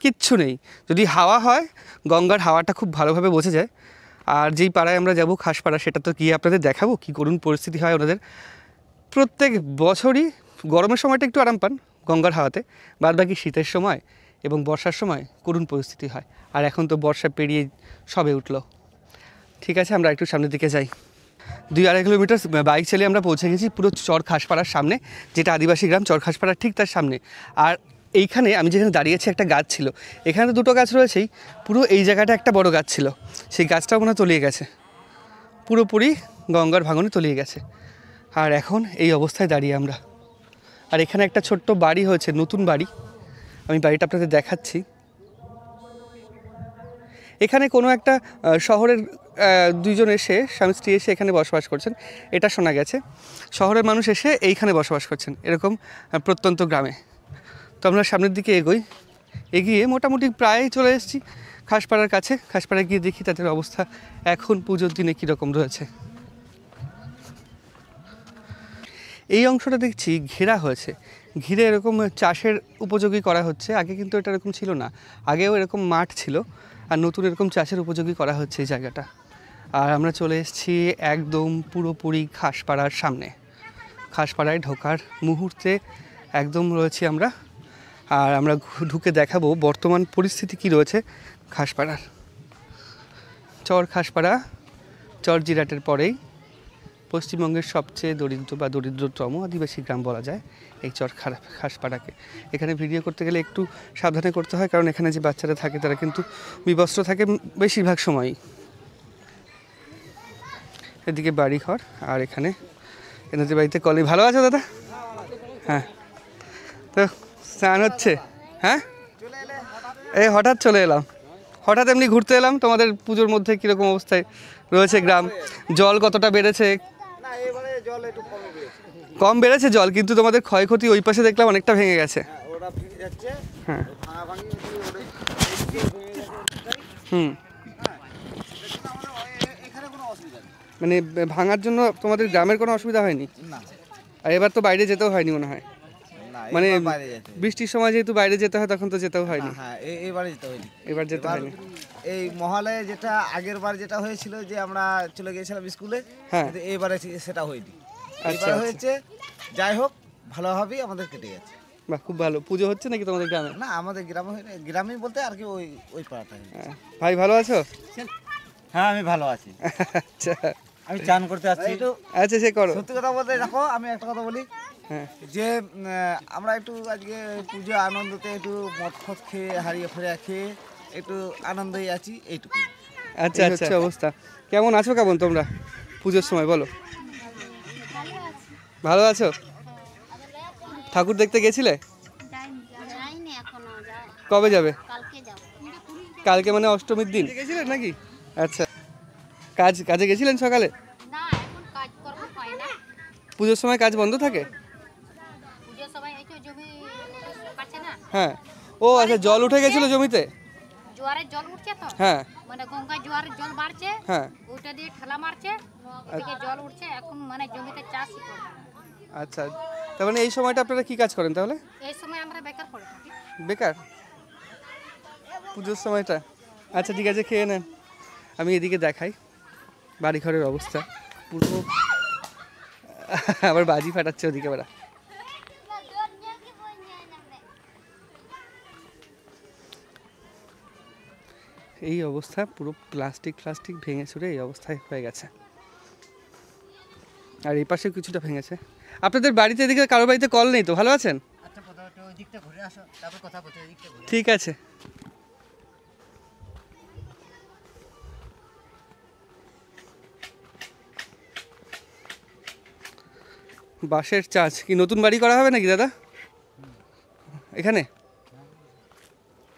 কিচ্ছু নেই। যদি হাওয়া হয়, গঙ্গার হাওয়াটা খুব ভালোভাবে বোঝা যায়। আর যেই পাড়ায় আমরা যাব খাসপাড়া, সেটা তো গিয়ে আপনাদের দেখাবো কী করুণ পরিস্থিতি হয় ওনাদের। প্রত্যেক বছরই গরমের সময়টা একটু আরাম পান গঙ্গার হাওয়াতে, বাদবাকি শীতের সময় এবং বর্ষার সময় করুণ পরিস্থিতি হয়। আর এখন তো বর্ষা পেরিয়ে সবে উঠলো। ঠিক আছে, আমরা একটু সামনের দিকে যাই। 2-2.5 কিলোমিটার বাইক চালিয়ে আমরা পৌঁছে গেছি পুরো চর খাসপাড়ার সামনে, যেটা আদিবাসী গ্রাম চর খাসপাড়ার ঠিক তার সামনে। আর এইখানে আমি যেখানে দাঁড়িয়েছি একটা গাছ ছিল, এখানে তো দুটো গাছ রয়েছেই, পুরো এই জায়গাটা একটা বড় গাছ ছিল, সেই গাছটাও মনে হয় তলিয়ে গেছে, পুরোপুরি গঙ্গার ভাঙনে তলিয়ে গেছে। আর এখন এই অবস্থায় দাঁড়িয়ে আমরা। আর এখানে একটা ছোট্ট বাড়ি হয়েছে, নতুন বাড়ি, আমি বাড়িটা আপনাদের দেখাচ্ছি। এখানে কোনো একটা শহরের দুইজন এসে, স্বামী স্ত্রী এসে এখানে বসবাস করছেন, এটা শোনা গেছে। শহরের মানুষ এসে এইখানে বসবাস করছেন এরকম প্রত্যন্ত গ্রামে। তো আমরা সামনের দিকে এগিয়ে মোটামুটি প্রায় চলে এসেছি খাসপাড়ার কাছে। খাসপাড়ায় গিয়ে দেখি তাদের অবস্থা এখন পুজোর দিনে কীরকম রয়েছে। এই অংশটা দেখছি ঘেরা হয়েছে, ঘিরে এরকম চাষের উপযোগী করা হচ্ছে। আগে কিন্তু এটা এরকম ছিল না, আগেও এরকম মাঠ ছিল, আর নতুন এরকম চাষের উপযোগী করা হচ্ছে এই জায়গাটা। আর আমরা চলে এসেছি একদম পুরোপুরি খাসপাড়ার সামনে। খাসপাড়ায় ঢোকার মুহূর্তে একদম রয়েছি আমরা। আর আমরা ঢুকে দেখাবো বর্তমান পরিস্থিতি কি রয়েছে খাসপাড়ার। চর খাসপাড়া চর জিরাটের পরেই পশ্চিমবঙ্গের সবচেয়ে দরিদ্রতম আদিবাসী গ্রাম বলা যায় এই চর খাসপাড়াকে। এখানে ভিডিও করতে গেলে একটু সাবধানে করতে হয়, কারণ এখানে যে বাচ্চারা থাকে তারা কিন্তু বিবস্ত্র থাকে বেশিরভাগ সময়ই। এদিকে বাড়িঘর, আর এখানে এনাদের বাড়িতে কলেজ। ভালো আছো দাদা? হ্যাঁ, তো স্নান হচ্ছে? হ্যাঁ, এই হঠাৎ চলে এলাম, হঠাৎ এমনি ঘুরতে এলাম। তোমাদের পুজোর মধ্যে কীরকম অবস্থায় রয়েছে গ্রাম? জল কতটা বেড়েছে? কম বেড়েছে জল, কিন্তু তোমাদের ক্ষয়ক্ষতি ওই পাশে দেখলাম অনেকটা ভেঙে গেছে। হ্যাঁ, মানে ভাঙার জন্য তোমাদের গ্রামের কোনো অসুবিধা হয়নি? আর এবার তো বাইরে যেতেও হয়নি মনে হয়, মানে বৃষ্টির সময় যেহেতু বাইরে যেতে হয় তখন তো যেতেও হয়নি। হ্যাঁ, এবারে যেতে হয়নি। এবার যেতে হয়নি। এই মহলে যেটা আগের বার যেটা হয়েছিল যে আমরা চলে গিয়েছিলাম স্কুলে, হ্যাঁ, কিন্তু এবারে সেটা হয়নি। আচ্ছা, এবারে হয়েছে, যাই হোক ভালোভাবেই আমাদের কেটে গেছে। বাহ, খুব ভালো। পুজো হচ্ছে নাকি তোমাদের গ্রামে? না, আমাদের গ্রামে হয়নি, গ্রামে বলতে আর কি ওই পাড়াটা। ভাই ভালো আছো? হ্যাঁ, আমি ভালো আছি। আচ্ছা, আমি চান করতে আসছি। আচ্ছা, সে করো। সত্যি কথা বলতে দেখো, আমি একটা কথা বলি, হ্যাঁ, যে আমরা একটু আজকে পুজো আনন্দতে একটু মদ ফদ খেয়ে হারিয়ে ফেরে খেয়ে একটু আনন্দই আছি, এইটুকু। আচ্ছা আচ্ছা, অবস্থা কেমন আছো? কেমন তোমরা পুজোর সময় বলো? ভালো আছো? ঠাকুর দেখতে গেছিলে? কবে যাবে? কালকে মানে অষ্টমীর দিন গেছিলেন নাকি? আচ্ছা, কাজে গেছিলেন সকালে? পুজোর সময় কাজ বন্ধ থাকে? হ্যাঁ, ও আচ্ছা, জল উঠে গেছিল জমিতে? জোয়ারের জল উঠছে তো, হ্যাঁ, মানে গঙ্গা জোয়ারের জল বাড়ছে, হ্যাঁ, ওটা দিয়ে ঠেলা মারছে, ওদিকে জল উঠছে, এখন মানে জমিতে চাষ করে। আচ্ছা, তার মানে এই সময়টা আপনারা কি কাজ করেন তাহলে? এই সময় আমরা বেকার পড়ে থাকি। বেকার পুজোর সময়টা? আচ্ছা ঠিক আছে, খেয়ে নেন। আমি এদিকে দেখাই বাড়িঘরের অবস্থা পুরো। আবার বাজি ফাটাচ্ছে ওদিকে ওরা। এই অবস্থা, পুরো প্লাস্টিক ভেঙে চুরে এই অবস্থায় হয়ে গেছে। আর এই পাশে কিছুটা ভেঙেছে। আপনাদের বাড়িতে এদিকে কারো বাড়িতে কল নেই তো? ভালো আছেন? ঠিক আছে। বাঁশের চাষ কি নতুন বাড়ি করা হবে নাকি দাদা এখানে?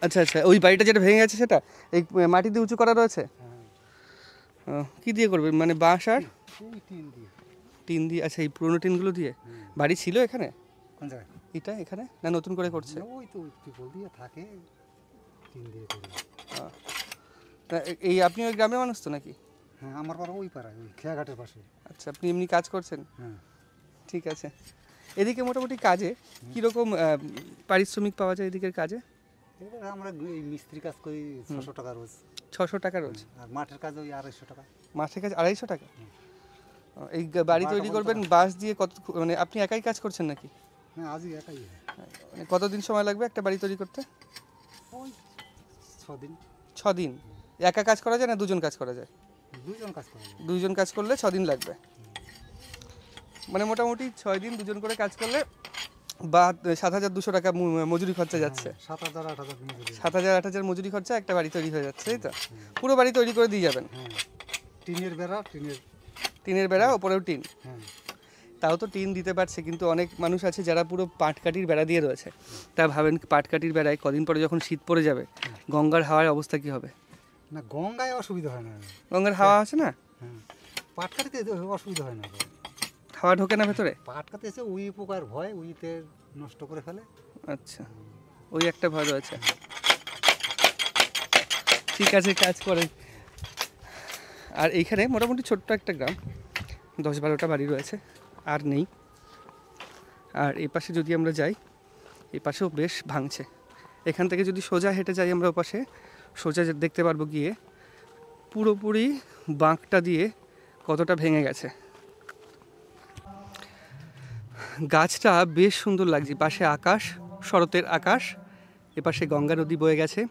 আচ্ছা আচ্ছা, ওই বাড়িটা যেটা ভেঙে গেছে সেটা এই মাটি দিয়ে উঁচু করা রয়েছে। কি দিয়ে করবে মানে বাঁশ আর টিন দিয়ে? আচ্ছা, এই পুরোনো টিনগুলো দিয়ে বাড়ি ছিল এখানে? কোন জায়গায়? এটা এখানে না নতুন করে করছে? ওই তো টিপল দিয়ে থাকে, টিন দিয়ে করে। এই আপনি ওই গ্রামের মানুষ তো নাকি? হ্যাঁ, আমার পাড়া ওই পাড়ায়, ওই খেয়াঘাটের পাশে। আচ্ছা, আপনি এমনি কাজ করছেন? হ্যাঁ। ঠিক আছে। এদিকে মোটামুটি কাজে কীরকম পারিশ্রমিক পাওয়া যায় এদিকের কাজে? এবার আমরা এই মিস্ত্রি কাজ করি 600 টাকা রোজ। 600 টাকা রোজ? আর মাঠের কাজ ওই 250 টাকা। মাঠের কাজ 250 টাকা? এই বাড়ি তৈরি করবেন বাঁশ দিয়ে কত, মানে আপনি একাই কাজ করছেন নাকি? হ্যাঁ, আজই একাই। মানে কতদিন সময় লাগবে একটা বাড়ি তৈরি করতে? ওই 6 দিন। 6 দিন? একা কাজ করা যায় না দুজন কাজ করা যায়? দুজন কাজ করা যায়। দুজন কাজ করলে 6 দিন লাগবে। মানে মোটামুটি 6 দিন দুজন করে কাজ করলে বা 7,200 টাকা মজুরি খরচা যাচ্ছে। 7,000 8,000 মজুরি। 7,000 8,000 মজুরি খরচা, একটা বাড়ি তৈরি হয়ে যাচ্ছে, তাই তো? পুরো বাড়ি তৈরি করে দিয়ে যাবেন? হ্যাঁ, টিনের বেড়া, টিনের বেড়া, ওপরেও টিন। হ্যাঁ। তাও তো টিন দিতে পারছে, কিন্তু অনেক মানুষ আছে যারা পুরো পাটকাঠির বেড়া দিয়ে রয়েছে। তা ভাবেন পাটকাঠির বেড়ায় কদিন পরে যখন শীত পড়ে যাবে, গঙ্গার হাওয়ার অবস্থা কি হবে? না, গঙ্গায় অসুবিধা হয় না। গঙ্গার হাওয়া আছে না? হ্যাঁ, পাটকাঠিতে অসুবিধা হয় না। হাওয়া ঢোকে না ভেতরে? পাটকাতে এসে উই পোকার ভয়, উইতে নষ্ট করে ফেলে। আচ্ছা, ওই একটা ভয় রয়েছে। ঠিক আছে, কাজ করেন। আর এইখানে মোটামুটি ছোট্ট একটা গ্রাম, 10-12টা বাড়ি রয়েছে, আর নেই। আর এই পাশে যদি আমরা যাই, এই পাশেও বেশ ভাঙছে। এখান থেকে যদি সোজা হেঁটে যাই আমরা ওপাশে, সোজা দেখতে পারবো গিয়ে পুরোপুরি বাঁকটা দিয়ে কতটা ভেঙে গেছে। গাছটা বেশ সুন্দর লাগছে। পাশে আকাশ, শরতের আকাশ, এপাশে গঙ্গা নদী বয়ে গেছে,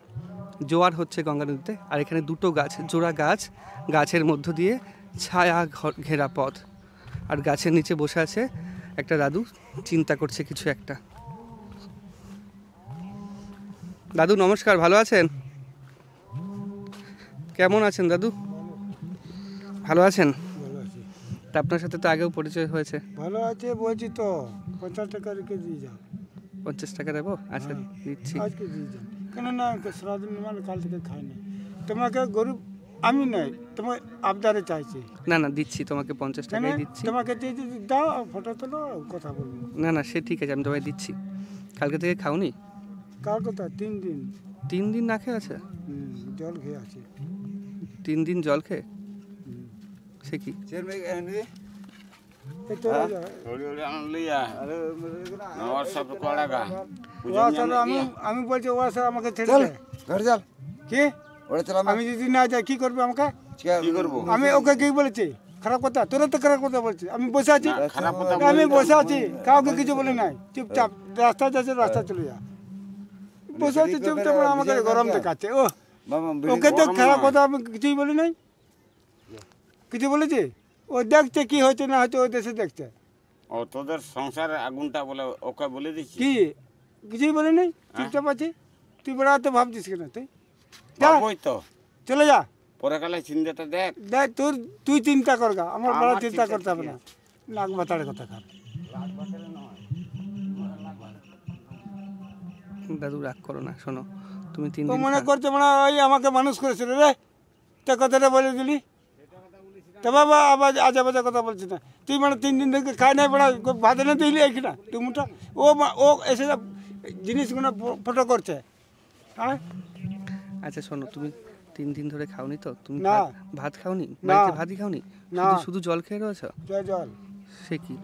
জোয়ার হচ্ছে গঙ্গা নদীতে। আর এখানে দুটো গাছ, জোড়া গাছ, গাছের মধ্য দিয়ে ছায়া ঘেরা পথ। আর গাছের নিচে বসে আছে একটা দাদু, চিন্তা করছে কিছু একটা। দাদু নমস্কার, ভালো আছেন? কেমন আছেন দাদু? ভালো আছেন? তা আপনার সাথে তো আগেও পরিচয় হয়েছে। ভালো আছে বলছি তো, 50 টাকা রেখে দিয়ে যাও। 50 টাকা দেবো? আচ্ছা, দিচ্ছি। আজকে দিয়ে যাও, কেন না সারাদিন মানে কাল থেকে খাই না। তোমাকে গরিব আমি নয়, তোমার আবদারে চাইছি। না না, দিচ্ছি তোমাকে, 50 টাকাই দিচ্ছি। তোমাকে দিয়ে যদি দাও, ফটো তোলো, কথা বলবো। না না, সে ঠিক আছে, আমি তোমায় দিচ্ছি। কালকে থেকে খাওনি? কার কথা? 3 দিন। 3 দিন না খেয়ে আছে? জল খেয়ে আছে। 3 দিন জল খেয়ে? সে কি? আমি বলছি ওরা স্যার আমাকে ছেড়ে দে। কি আমি যদি না যাই কি করবে আমাকে? আমি ওকে কি বলেছি খারাপ কথা? তোরা তো খারাপ কথা বলছিস। আমি বসে আছি, আমি বসে আছি, কাউকে কিছু বলে নাই। চুপচাপ রাস্তা যাচ্ছে, রাস্তা চলে যা। বসে আছি চুপচাপ, আমাকে গরম দেখাচ্ছে। ও ওকে তো খারাপ কথা আমি কিছুই বলি নাই। কিছু বলেছি? ও দেখছে কি হয়েছে না হয়েছে, ওই দেশে দেখছে। ও তোদের সংসার আগুনটা বলে ওকে বলে দিচ্ছি? কি কিছুই বলি নাই, চুপচাপ আছি। তুই বেড়াতে ভাবছিস কেন? তুই যা, তো চলে যা। পরে কালে চিন্তাটা দেখ। দেখ তুই চিন্তা কর গা, আমার বড় চিন্তা করতে হবে না। নাক মাথার কথা খান। দাদু রাগ করো না, শোনো তুমি 3 ও দিন মনে করছে মানে ওই আমাকে মানুষ করেছিল রে, তা কথাটা বলে দিলি। তা বাবা আবার আজে বাজে কথা বলছিস না। তুই মানে 3 দিন থেকে খাই নাই, বড়া ভাত এনে দিলি এইখানে তুই মুঠা। ও এসে জিনিসগুলো ফটো করছে। হ্যাঁ আচ্ছা শোনো, তুমি 3 দিন ধরে খাওনি তো? তুমি না। ভাত খাওনি? বাড়িতে ভাতই খাওনি? না। শুধু জল খেয়ে রয়েছো? জল। সে কি?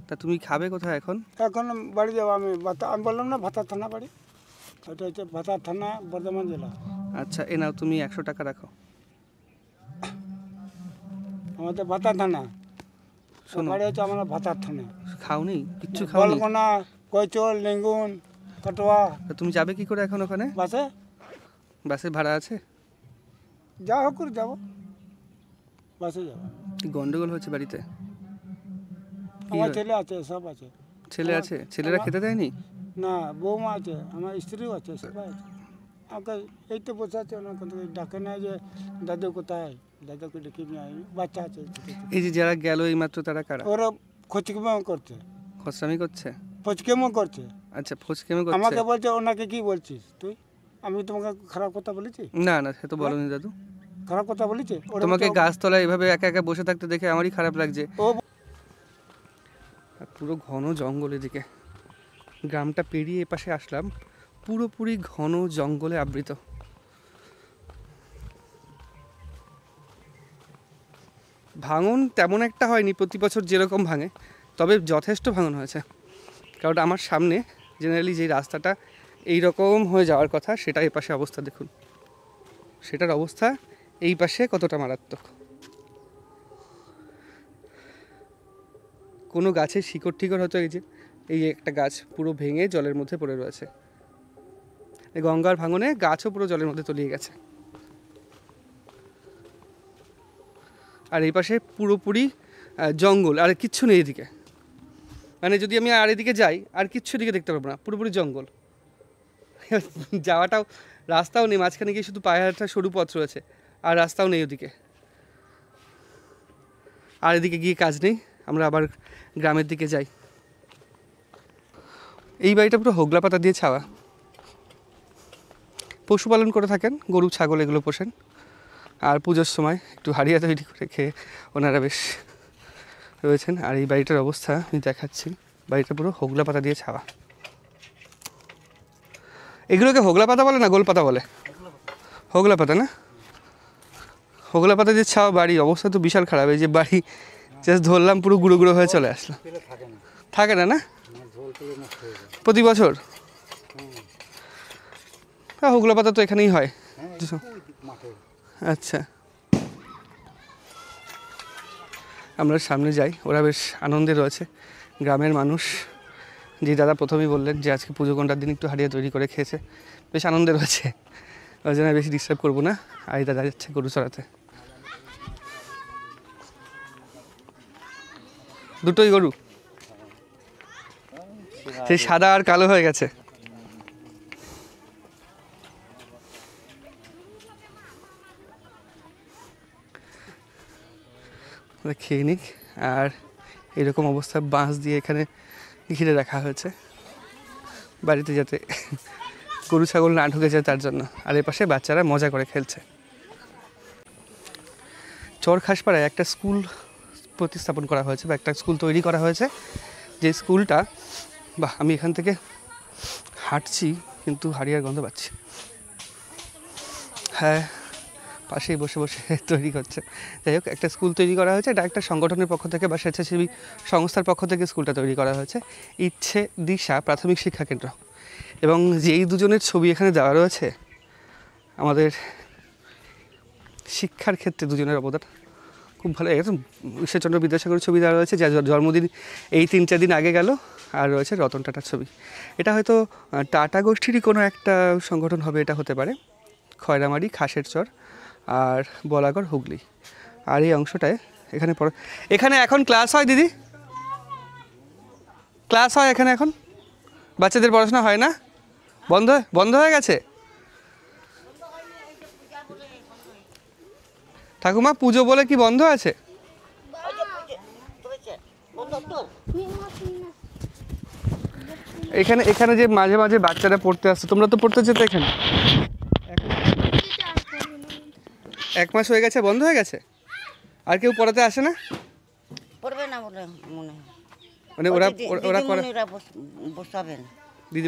তা তুমি খাবে কোথায় এখন? এখন বাড়ি যাবো আমি। আমি বললাম না ভাতা থানা বাড়ি। এটা হচ্ছে ভাতার থানা, বর্ধমান জেলা। আচ্ছা এ নাও তুমি 100 টাকা রাখো। আমাদের ভাতার থানা, শোনো বাড়ি হচ্ছে আমরা ভাতার থানা। খাওনি কিচ্ছু খাওনি? বলকোনা, কৈচল, লেঙ্গুন, কাটোয়া। তা তুমি যাবে কি করে এখন ওখানে? বাসে বাসের ভাড়া আছে? যা হোক করে যাবো, বাসে যাবো। কি গন্ডগোল হচ্ছে বাড়িতে? আমার হয়? ছেলে আছে, সব আছে। ছেলে আছে? ছেলেরা খেতে দেয়নি? না, বৌমা আছে, আমার স্ত্রীও আছে, সবাই আছে। আমাকে এই তো বসে আছে, ওনার কথা ডাকে না যে দাদু কোথায়, দাদুকে ডেকে নিয়ে আয়, বাচ্চা আছে ছোট ছোট। এই যে যারা গেল এই মাত্র তারা কারা? ওরা খোঁজকেমো করছে, খসরামি করছে? খোঁজকেমো করছে। আচ্ছা ফোচকেমে করছে? আমাকে বলছে ওনাকে কি বলছিস তুই? আমি তোমাকে খারাপ কথা বলেছি? না না সে তো বলনি দাদু। খারাপ কথা বলেছি? ওরা তোমাকে বলছে, গাছতলায় এভাবে একা একা বসে থাকতে দেখে আমারই খারাপ লাগছে। ও আর পুরো ঘন জঙ্গল এদিকে। গ্রামটা পেরিয়ে এপাশে আসলাম, পুরোপুরি ঘন জঙ্গলে আবৃত। ভাঙন তেমন একটা হয়নি প্রতি বছর যেরকম ভাঙে, তবে যথেষ্ট ভাঙন হয়েছে। কারণ আমার সামনে জেনারেলি যে রাস্তাটা এই রকম হয়ে যাওয়ার কথা, সেটা এপাশে অবস্থা দেখুন। সেটার অবস্থা এই পাশে কতটা মারাত্মক। কোনো গাছের শিকড় টিকড় হয়তো এই যে এই একটা গাছ পুরো ভেঙে জলের মধ্যে পড়ে রয়েছে। এই গঙ্গার ভাঙনে গাছও পুরো জলের মধ্যে তলিয়ে গেছে। আর এই পাশে পুরোপুরি জঙ্গল, আর কিচ্ছু নেই এদিকে। মানে যদি আমি আর এদিকে যাই আর কিচ্ছু এদিকে দেখতে পারবো না, পুরোপুরি জঙ্গল। যাওয়াটাও রাস্তাও নেই, মাঝখানে গিয়ে শুধু পায়ে একটা সরু পথ রয়েছে, আর রাস্তাও নেই ওদিকে। আর এদিকে গিয়ে কাজ নেই, আমরা আবার গ্রামের দিকে যাই। এই বাড়িটা পুরো হোগলা পাতা দিয়ে ছাওয়া। পশুপালন করে থাকেন, গরু ছাগল এগুলো পোষেন। আর পুজোর সময় একটু হাড়িয়া তৈরি করে খেয়ে ওনারা বেশ রয়েছেন। আর এই বাড়িটার অবস্থা আমি দেখাচ্ছি, বাড়িটা পুরো হোগলা পাতা দিয়ে ছাওয়া। এগুলোকে হোগলা পাতা বলে না গোল পাতা বলে? হোগলা পাতা না? হোগলা পাতা দিয়ে ছাওয়া বাড়ি, অবস্থা তো বিশাল খারাপ। এই যে বাড়ি জাস্ট ধরলাম পুরো গুঁড়ো গুঁড়ো হয়ে চলে আসলো। থাকে না? না প্রতি বছর? হ্যাঁ হোগলা পাতা তো এখানেই হয়। আচ্ছা আমরা সামনে যাই, ওরা বেশ আনন্দে রয়েছে গ্রামের মানুষ। যে দাদা প্রথমেই বললেন যে আজকে পুজো ঘণ্টার দিন একটু হাড়িয়া তৈরি করে খেয়েছে, বেশ আনন্দে রয়েছে। ওই জন্য বেশি ডিস্টার্ব করবো না। আর এই দাদা যাচ্ছে গরু চড়াতে। দুটোই গরু? সেই সাদা আর কালো হয়ে গেছে। খেয়ে নিক। আর এরকম অবস্থা বাঁশ দিয়ে এখানে ঘিরে রাখা হয়েছে বাড়িতে, যাতে গরু ছাগল না ঢুকে যায় তার জন্য। আর এর পাশে বাচ্চারা মজা করে খেলছে। চরখাসপাড়ায় একটা স্কুল প্রতিস্থাপন করা হয়েছে বা একটা স্কুল তৈরি করা হয়েছে, যে স্কুলটা আমি এখান থেকে হাঁটছি কিন্তু হাড়িয়ার গন্ধ পাচ্ছি। হ্যাঁ পাশেই বসে বসে তৈরি করছে। যাই হোক, একটা স্কুল তৈরি করা হয়েছে, এটা একটা সংগঠনের পক্ষ থেকে বা স্বেচ্ছাসেবী সংস্থার পক্ষ থেকে স্কুলটা তৈরি করা হয়েছে। ইচ্ছে দিশা প্রাথমিক শিক্ষা কেন্দ্র। এবং যেই দুজনের ছবি এখানে দেওয়া রয়েছে, আমাদের শিক্ষার ক্ষেত্রে দুজনের অবদান খুব ভালো। একদম ঈশ্বরচন্দ্র বিদ্যাসাগরের ছবি দেওয়া রয়েছে, যার জন্মদিন এই 3-4 দিন আগে গেল। আর রয়েছে রতন টাটার ছবি। এটা হয়তো টাটা গোষ্ঠীরই কোনো একটা সংগঠন হবে, এটা হতে পারে। খয়রামারি, খাসের চর আর বলাগড়, হুগলি। আর এই অংশটায় এখানে এখন ক্লাস হয় দিদি? ক্লাস হয় এখানে এখন? বাচ্চাদের পড়াশোনা হয় না? বন্ধ হয়ে গেছে? ঠাকুমা পুজো বলে কি বন্ধ আছে? এখানে যে মাঝে মাঝে বাচ্চারা পড়তে আসছে, তোমরা তো পড়তে যেতে এখানে? 1 মাস হয়ে গেছে বন্ধ হয়ে গেছে? আর কেউ পড়াতে আসে না? পড়বে না বলে মনে হয়, মানে ওরা করে বসাবেন। দিদি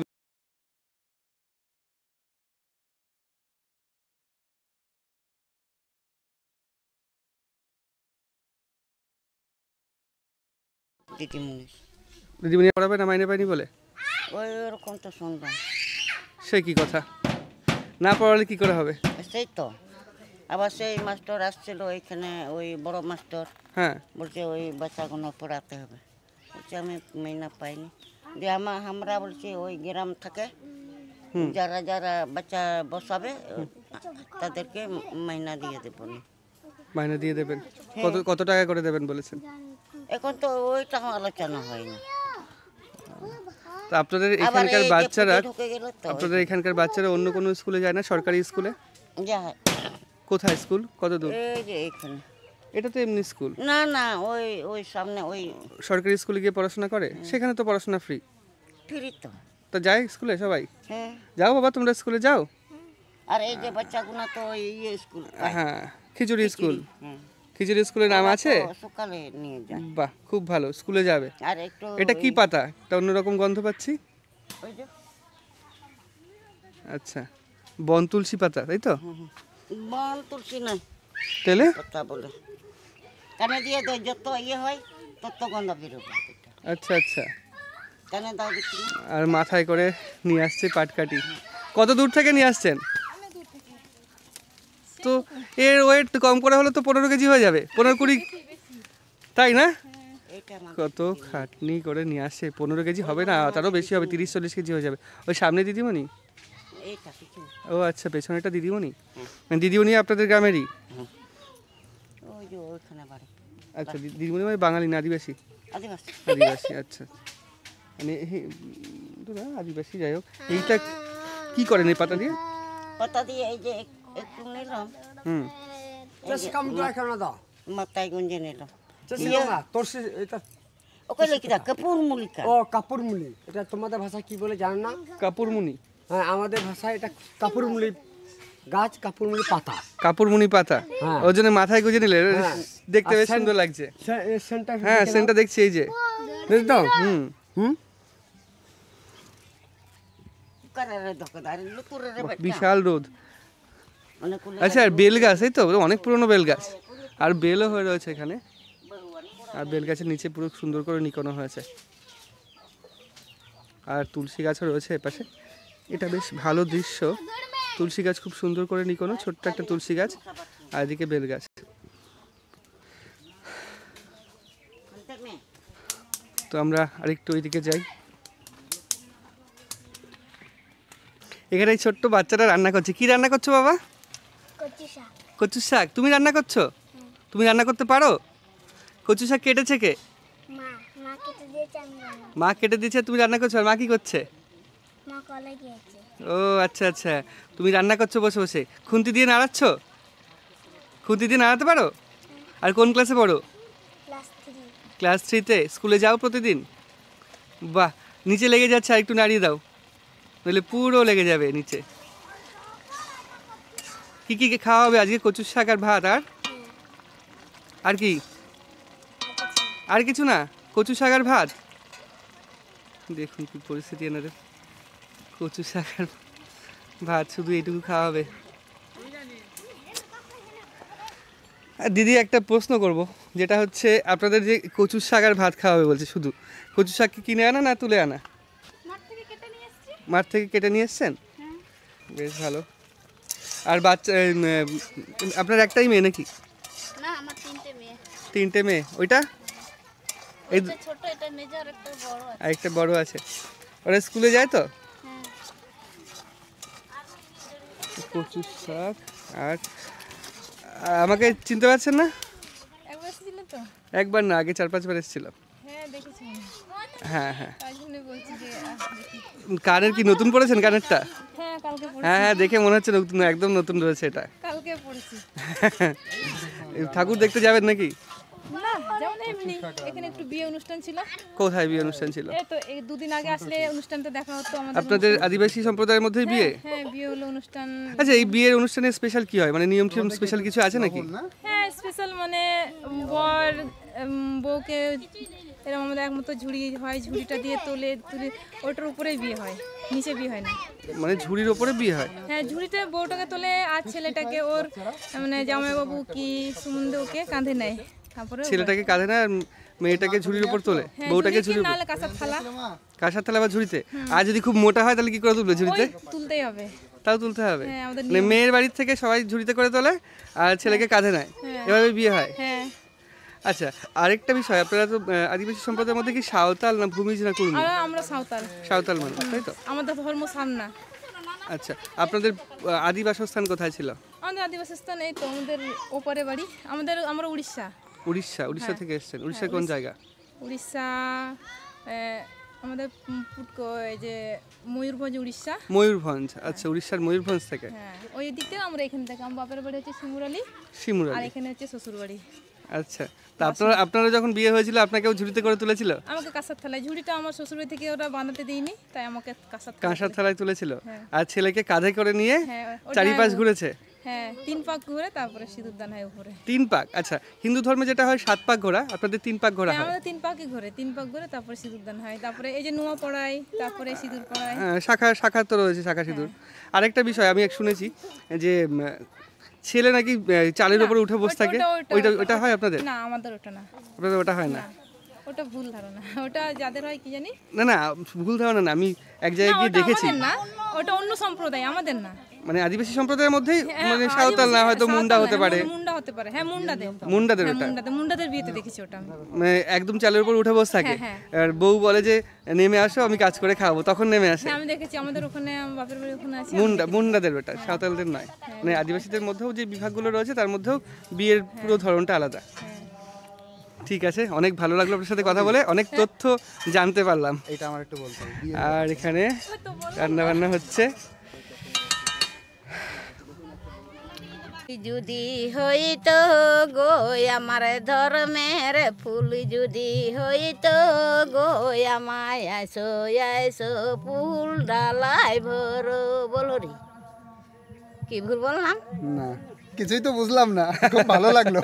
দিদিমণি দিদিমণি পড়াবে না মাইনে পায়নি বলে? ওই ওরকম তো শুনলাম। সে কি কথা, না পড়ালে কি করে হবে? সেই তো আবার সেই মাস্টার আসছিল ওইখানে, ওই বড় মাস্টার হ্যাঁ, বলছে ওই বাচ্চাগুলো পড়াতে হবে। বলছে আমি মাইনা পাইনি। যে আমরা বলছি ওই গ্রাম থেকে যারা যারা বাচ্চা বসাবে তাদেরকে মাইনা দিয়ে দেবো। মাইনে দিয়ে দেবেন? কত টাকা করে দেবেন বলেছেন? এখন তো ওইটা আলোচনা হয়নি। তো আপনাদের এখানকার বাচ্চারা, আপনাদের এখানকার বাচ্চারা অন্য কোনো স্কুলে যায় না, সরকারি স্কুলে? কোথায় স্কুল, কত দূর? এই যে এখানে। এটা তো এমনি স্কুল। না না, ওই ওই সামনে ওই সরকারি স্কুলে গিয়ে পড়াশোনা করে? সেখানে তো পড়াশোনা ফ্রি। ফ্রি তো। তো যায় স্কুলে সবাই? হ্যাঁ। যাও বাবা, তোমরা স্কুলে যাও। আর এই যে বাচ্চাগুলো তো ইয়ে স্কুল। হ্যাঁ, খিচুড়ি স্কুল। খিচুড়ি স্কুলের নাম আছে? সকালে নিয়ে যায়। বাহ, খুব ভালো, স্কুলে যাবে। আর একটু এটা কি পাতা? এটা অন্যরকম গন্ধ পাচ্ছি। ওই যে আচ্ছা, বন তুলসী পাতা, তাই তো? বন তুলসী না, তেলে কথা বলে কানে দিয়ে দেয়, যত ইয়ে হয় তত গন্ধ বেরোবে। আচ্ছা আচ্ছা। কানে দাও দেখি। আর মাথায় করে নিয়ে আসছে পাটকাঠি। কত দূর থেকে নিয়ে আসছেন? তো এর ওয়েট কম করে হলে তো 15 কেজি হয়ে যাবে, 15-20, তাই না? কত খাটনি করে নিয়ে আসছে। 15 কেজি হবে না, তারও বেশি হবে, 30-40 কেজি হয়ে যাবে। ওই সামনে দিদিমণি? ও আচ্ছা, পেছনেটা দিদিমণি। দিদিমণি আপনাদের গ্রামেরই? আচ্ছা, দিদিমণি মানে বাঙালি না আদিবাসী? আদিবাসী, আচ্ছা। মানে আদিবাসী, যাই হোক। এইটা কি করেন এই পাতা দিয়ে? পাতা দিয়ে এই যে একটু নিলাম, মাথায় গুঞ্জে নিলাম। ওকে লিখি দাও কাপুরমুলি। ও কাপুরমুলি, এটা তোমাদের ভাষা কি বলে জানো না? কাপুরমুনি? হ্যাঁ, আমাদের ভাষায় এটা কাপুরমুলি গাছ, কাপুরমুলি পাতা। কাপুরমুনি পাতা, ওর জন্য মাথায় গুঁজে নিলে দেখতে বেশ সুন্দর লাগছে। হ্যাঁ, সেন্টটা দেখছি, এই যে বুঝতো। বিশাল রোদ। আচ্ছা, আর বেল গাছ, এই তো অনেক পুরনো বেল গাছ, আর বেলও হয়ে রয়েছে এখানে। আর বেল গাছের নিচে পুরো সুন্দর করে নিকানো হয়েছে। আর তুলসী গাছও রয়েছে এপাশে। এটা বেশ ভালো দৃশ্য। তুলসী গাছ খুব সুন্দর করে নিকানো, ছোট্ট একটা তুলসী গাছ, আর এদিকে বেল গাছ। তো আমরা আরেকটু ওইদিকে যাই। এখানে এই ছোট্ট বাচ্চাটা রান্না করছে। কি রান্না করছো বাবা? কচু শাক। তুমি রান্না করছো? তুমি রান্না করতে পারো? কচু শাক কেটেছে কে? মা কেটে দিয়েছে, তুমি রান্না করছো। আর মা কি করছে? ও আচ্ছা আচ্ছা, তুমি রান্না করছো বসে বসে। খুন্তি দিয়ে নাড়াচ্ছ? খুন্তি দিয়ে নাড়াতে পারো? আর কোন ক্লাসে পড়ো? ক্লাস 3-তে। স্কুলে যাও প্রতিদিন? বাহ, নিচে লেগে যাচ্ছে, আর একটু নাড়িয়ে দাও, নইলে পুরো লেগে যাবে নিচে। কি কি খাওয়া হবে আজকে? কচু শাক আর ভাত, আর কি? আর কিছু না, কচু শাক আর ভাত। দেখুন কি পরিস্থিতি এনাদের, কচু শাক আর ভাত, শুধু এইটুকু খাওয়া হবে। দিদি, একটা প্রশ্ন করব, যেটা হচ্ছে আপনাদের যে কচু শাক আর ভাত খাওয়া হবে বলছে, শুধু কচু শাক কি কিনে আনা না তুলে আনা? মাঠ থেকে কেটে নিয়ে এসছেন? বেশ ভালো। আর বাচ্চা আপনার একটাই মেয়ে নাকি? না, আমার 3টে মেয়ে। 3টে মেয়ে? ওইটা এই ছোট, এটা মেজো, আর একটা বড় আছে। আর একটা বড় আছে। ওরা স্কুলে যায় তো? কচু শাক। আর আমাকে চিনতে পারছেন না? একবার এসেছিলেন তো? একবার না, আগে 4-5 বার এসেছিলাম। হ্যাঁ, দেখেছি। হ্যাঁ হ্যাঁ। তাই জন্য বলছি যে কানের কি নতুন পড়েছেন কানেরটা? হ্যাঁ, কালকে পড়েছি। হ্যাঁ হ্যাঁ, দেখে মনে হচ্ছে নতুন, একদম নতুন রয়েছে এটা। কালকে পড়েছি। ঠাকুর দেখতে যাবেন নাকি? না, যেমন এমনি এখানে একটু বিয়ে অনুষ্ঠান ছিল। কোথায় বিয়ে অনুষ্ঠান ছিল? এই তো এই 2 দিন আগে আসলে অনুষ্ঠানটা দেখা হতো আমাদের। আপনাদের আদিবাসী সম্প্রদায়ের মধ্যে বিয়ে? হ্যাঁ, বিয়ে হলো অনুষ্ঠান। আচ্ছা, এই বিয়ের অনুষ্ঠানে স্পেশাল কি হয়, মানে নিয়ম টিয়ম স্পেশাল কিছু আছে নাকি? হ্যাঁ, স্পেশাল মানে বর বউকে এরকম আমাদের একমতো ঝুড়ি হয়, ঝুড়িটা দিয়ে তুলে ওটার উপরেই বিয়ে হয়, নিচে বিয়ে হয় না। মানে ঝুড়ির উপরে বিয়ে হয়? হ্যাঁ, ঝুড়িতে বউটাকে তোলে আর ছেলেটাকে ওর মানে জামাইবাবু কি সুমন্দে ওকে কাঁধে নেয়। তারপরে ছেলেটাকে কাঁধে না আর মেয়েটাকে ঝুড়ির উপর তোলে, হ্যাঁ, বউটাকে ঝুড়ি কি ঝুড়ির উপর। নাহলে কাঁসার থালা কাঁসার থালা বা ঝুড়িতে? আর যদি খুব মোটা হয় তাহলে কি করে তুলবে ঝুড়িতে? ওই তুলতেই হবে। তাও তুলতে হবে? হ্যাঁ, আমাদের মানে মেয়ের বাড়ির থেকে সবাই ঝুড়িতে করে তোলে আর ছেলেকে কাঁধে নেয়, এভাবে বিয়ে হয়? হ্যাঁ। আচ্ছা, আরেকটা বিষয়, আপনারা তো আদিবাসী সম্প্রদায়ের মধ্যে কি সাঁওতাল না ভূমিজ না কুর্মী? আমরা সাঁওতাল। সাঁওতাল মানুষ, তাই তো? আমাদের ধর্ম সামনা। আচ্ছা, আপনাদের আদিবাসস্থান কোথায় ছিল? আমাদের আদিবাসী স্থান এই তো আমাদের ওপারে বাড়ি। আমরা উড়িষ্যা। উড়িষ্যা থেকে এসেছেন? উড়িষ্যার কোন জায়গা? উড়িষ্যা আমাদের পুটকো এই যে ময়ূরভঞ্জ উড়িষ্যা। ময়ূরভঞ্জ, আচ্ছা, উড়িষ্যার ময়ূরভঞ্জ থেকে। হ্যাঁ, ওই দিক থেকে আমরা এখান থেকে। আমার বাপের বাড়ি হচ্ছে শিমুরালি, আর এখানে হচ্ছে শ্বশুর বাড়ি। আচ্ছা, তা আপনারা যখন বিয়ে হয়েছিল আপনাকেও ঝুড়িতে করে তুলেছিল? আমাকে কাঁসার থালায়, ঝুড়িটা আমার শ্বশুর বাড়ি থেকে ওরা বানাতে দেয়নি, তাই আমাকে কাঁসার থালায় তুলেছিল। আর ছেলেকে কাঁধে করে নিয়ে হ্যাঁ, চারিপাশ ঘুরেছে? হ্যাঁ, 3 পাক ঘুরে তারপরে সিঁদুর দান হয় উপরে। 3 পাক? আচ্ছা, হিন্দু ধর্মে যেটা হয় 7 পাক ঘোরা, আপনাদের 3 পাক ঘোরা হয়? আমাদের 3 পাকই ঘুরে, 3 পাক ঘুরে তারপরে সিঁদুর দান হয়, তারপরে এই যে নোয়া পড়ায়, তারপরে সিঁদুর পড়ায়। শাখা তো রয়েছে, শাখা সিঁদুর। আরেকটা বিষয় আমি শুনেছি যে ছেলে নাকি চালের উপরে উঠে বসে থাকে, ওইটা হয় আপনাদের? না, আমাদের ওটা না। আপনাদের ওটা হয় না? ওটা ভুল ধারণা, ওটা যাদের হয় কি জানি। না, ভুল ধারণা না, আমি এক জায়গায় গিয়ে দেখেছি। না, ওটা অন্য সম্প্রদায়, আমাদের না। মানে আদিবাসী সম্প্রদায়ের মধ্যেই, মানে সাঁওতাল না, হয়তো মুন্ডা হতে পারে। মুন্ডা হতে পারে, হ্যাঁ, মুন্ডাদের ওটা মুন্ডাদের বিয়েতে দেখেছি ওটা। মানে একদম চালের উপর উঠে বসে থাকে, আর বউ বলে যে নেমে আসো, আমি কাজ করে খাওয়াবো, তখন নেমে আসে। আমি দেখেছি আমাদের ওখানে, বাপের বাড়ি ওখানে আছে। মুন্ডাদের ওটা, সাঁওতালদের নয়। মানে আদিবাসীদের মধ্যেও যে বিভাগগুলো রয়েছে তার মধ্যেও বিয়ের পুরো ধরনটা আলাদা। ঠিক আছে, অনেক ভালো লাগলো আপনার সাথে কথা বলে, অনেক তথ্য জানতে পারলাম। এটা আমার একটু বলতে হবে। আর এখানে রান্না বান্না হচ্ছে। যদি হইতো গো আমার ধর্মের ফুল, যদি হইতো গো আমায় আইসো আইসো ফুল ডালাই ভরো। বলো রে, কি ভুল বললাম? না, কিছুই তো বুঝলাম না, খুব ভালো লাগলো।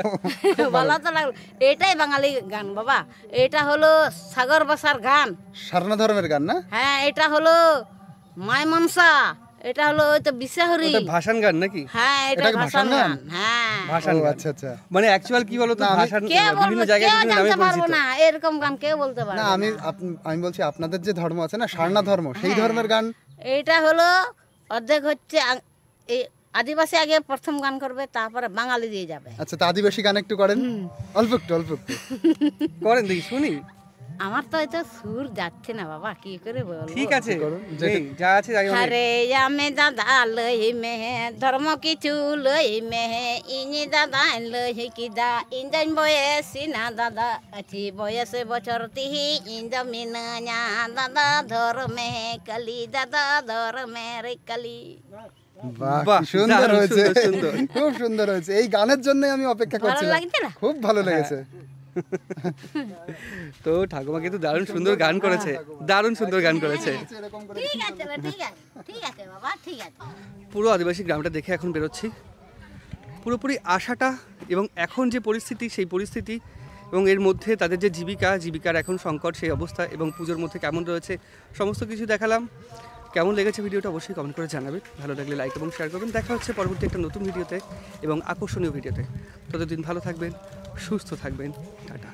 ভালো তো লাগলো। এটাই বাঙালি গান বাবা, এটা হলো সাগর বাসার গান, সারনা ধর্মের গান না? হ্যাঁ, এটা হলো মাই মনসা, এটা হলো ওই তো বিশাহরি। এটা ভাষান গান নাকি? হ্যাঁ, এটা ভাষান গান। হ্যাঁ, ভাষান গান। আচ্ছা আচ্ছা। মানে অ্যাকচুয়াল কি বলতো, ভাষান বিভিন্ন জায়গায় বিভিন্ন নামে পরিচিত না, এরকম গান কেউ বলতে পারবে না। আমি বলছি আপনাদের যে ধর্ম আছে না, সারনা ধর্ম, সেই ধর্মের গান। এইটা হলো অর্ধেক হচ্ছে এই আদিবাসী আগে প্রথম গান করবে, তারপরে বাঙালি দিয়ে যাবে। আচ্ছা, তো আদিবাসী গান একটু করেন, অল্প একটু করেন, দেখি শুনি। আমার তো এটা সুর যাচ্ছে না বাবা, কি করে বলবো? ঠিক আছে, যা আছে যাই। আরে আমি দাদা লই মেহে ধর্ম কিছু লই মেহে, ইনি দাদা লই কিদা ইঞ্জান বয়সী না দাদা আছি বয়সে বছর তিহি ইঞ্জ মিনা দাদা ধর্মে কালি, দাদা ধর্মের কালি। বাহ, সুন্দর হয়েছে, খুব সুন্দর হয়েছে। এই গানের জন্য আমি অপেক্ষা করছিলাম, খুব ভালো লেগেছে। তো ঠাকুমা কিন্তু দারুণ সুন্দর গান করেছে, দারুণ সুন্দর গান করেছে। পুরো আদিবাসী গ্রামটা দেখে এখন বেরোচ্ছি, পুরোপুরি আশাটা এবং এখন যে পরিস্থিতি, সেই পরিস্থিতি এবং এর মধ্যে তাদের যে জীবিকার এখন সংকট, সেই অবস্থা এবং পুজোর মধ্যে কেমন রয়েছে, সমস্ত কিছু দেখালাম। কেমন লেগেছে ভিডিওটা অবশ্যই কমেন্ট করে জানাবেন, ভালো লাগলে লাইক এবং শেয়ার করবেন। দেখা হচ্ছে পরবর্তী একটা নতুন ভিডিওতে এবং আকর্ষণীয় ভিডিওতে। ততদিন ভালো থাকবেন, সুস্থ থাকবেন, টাটা।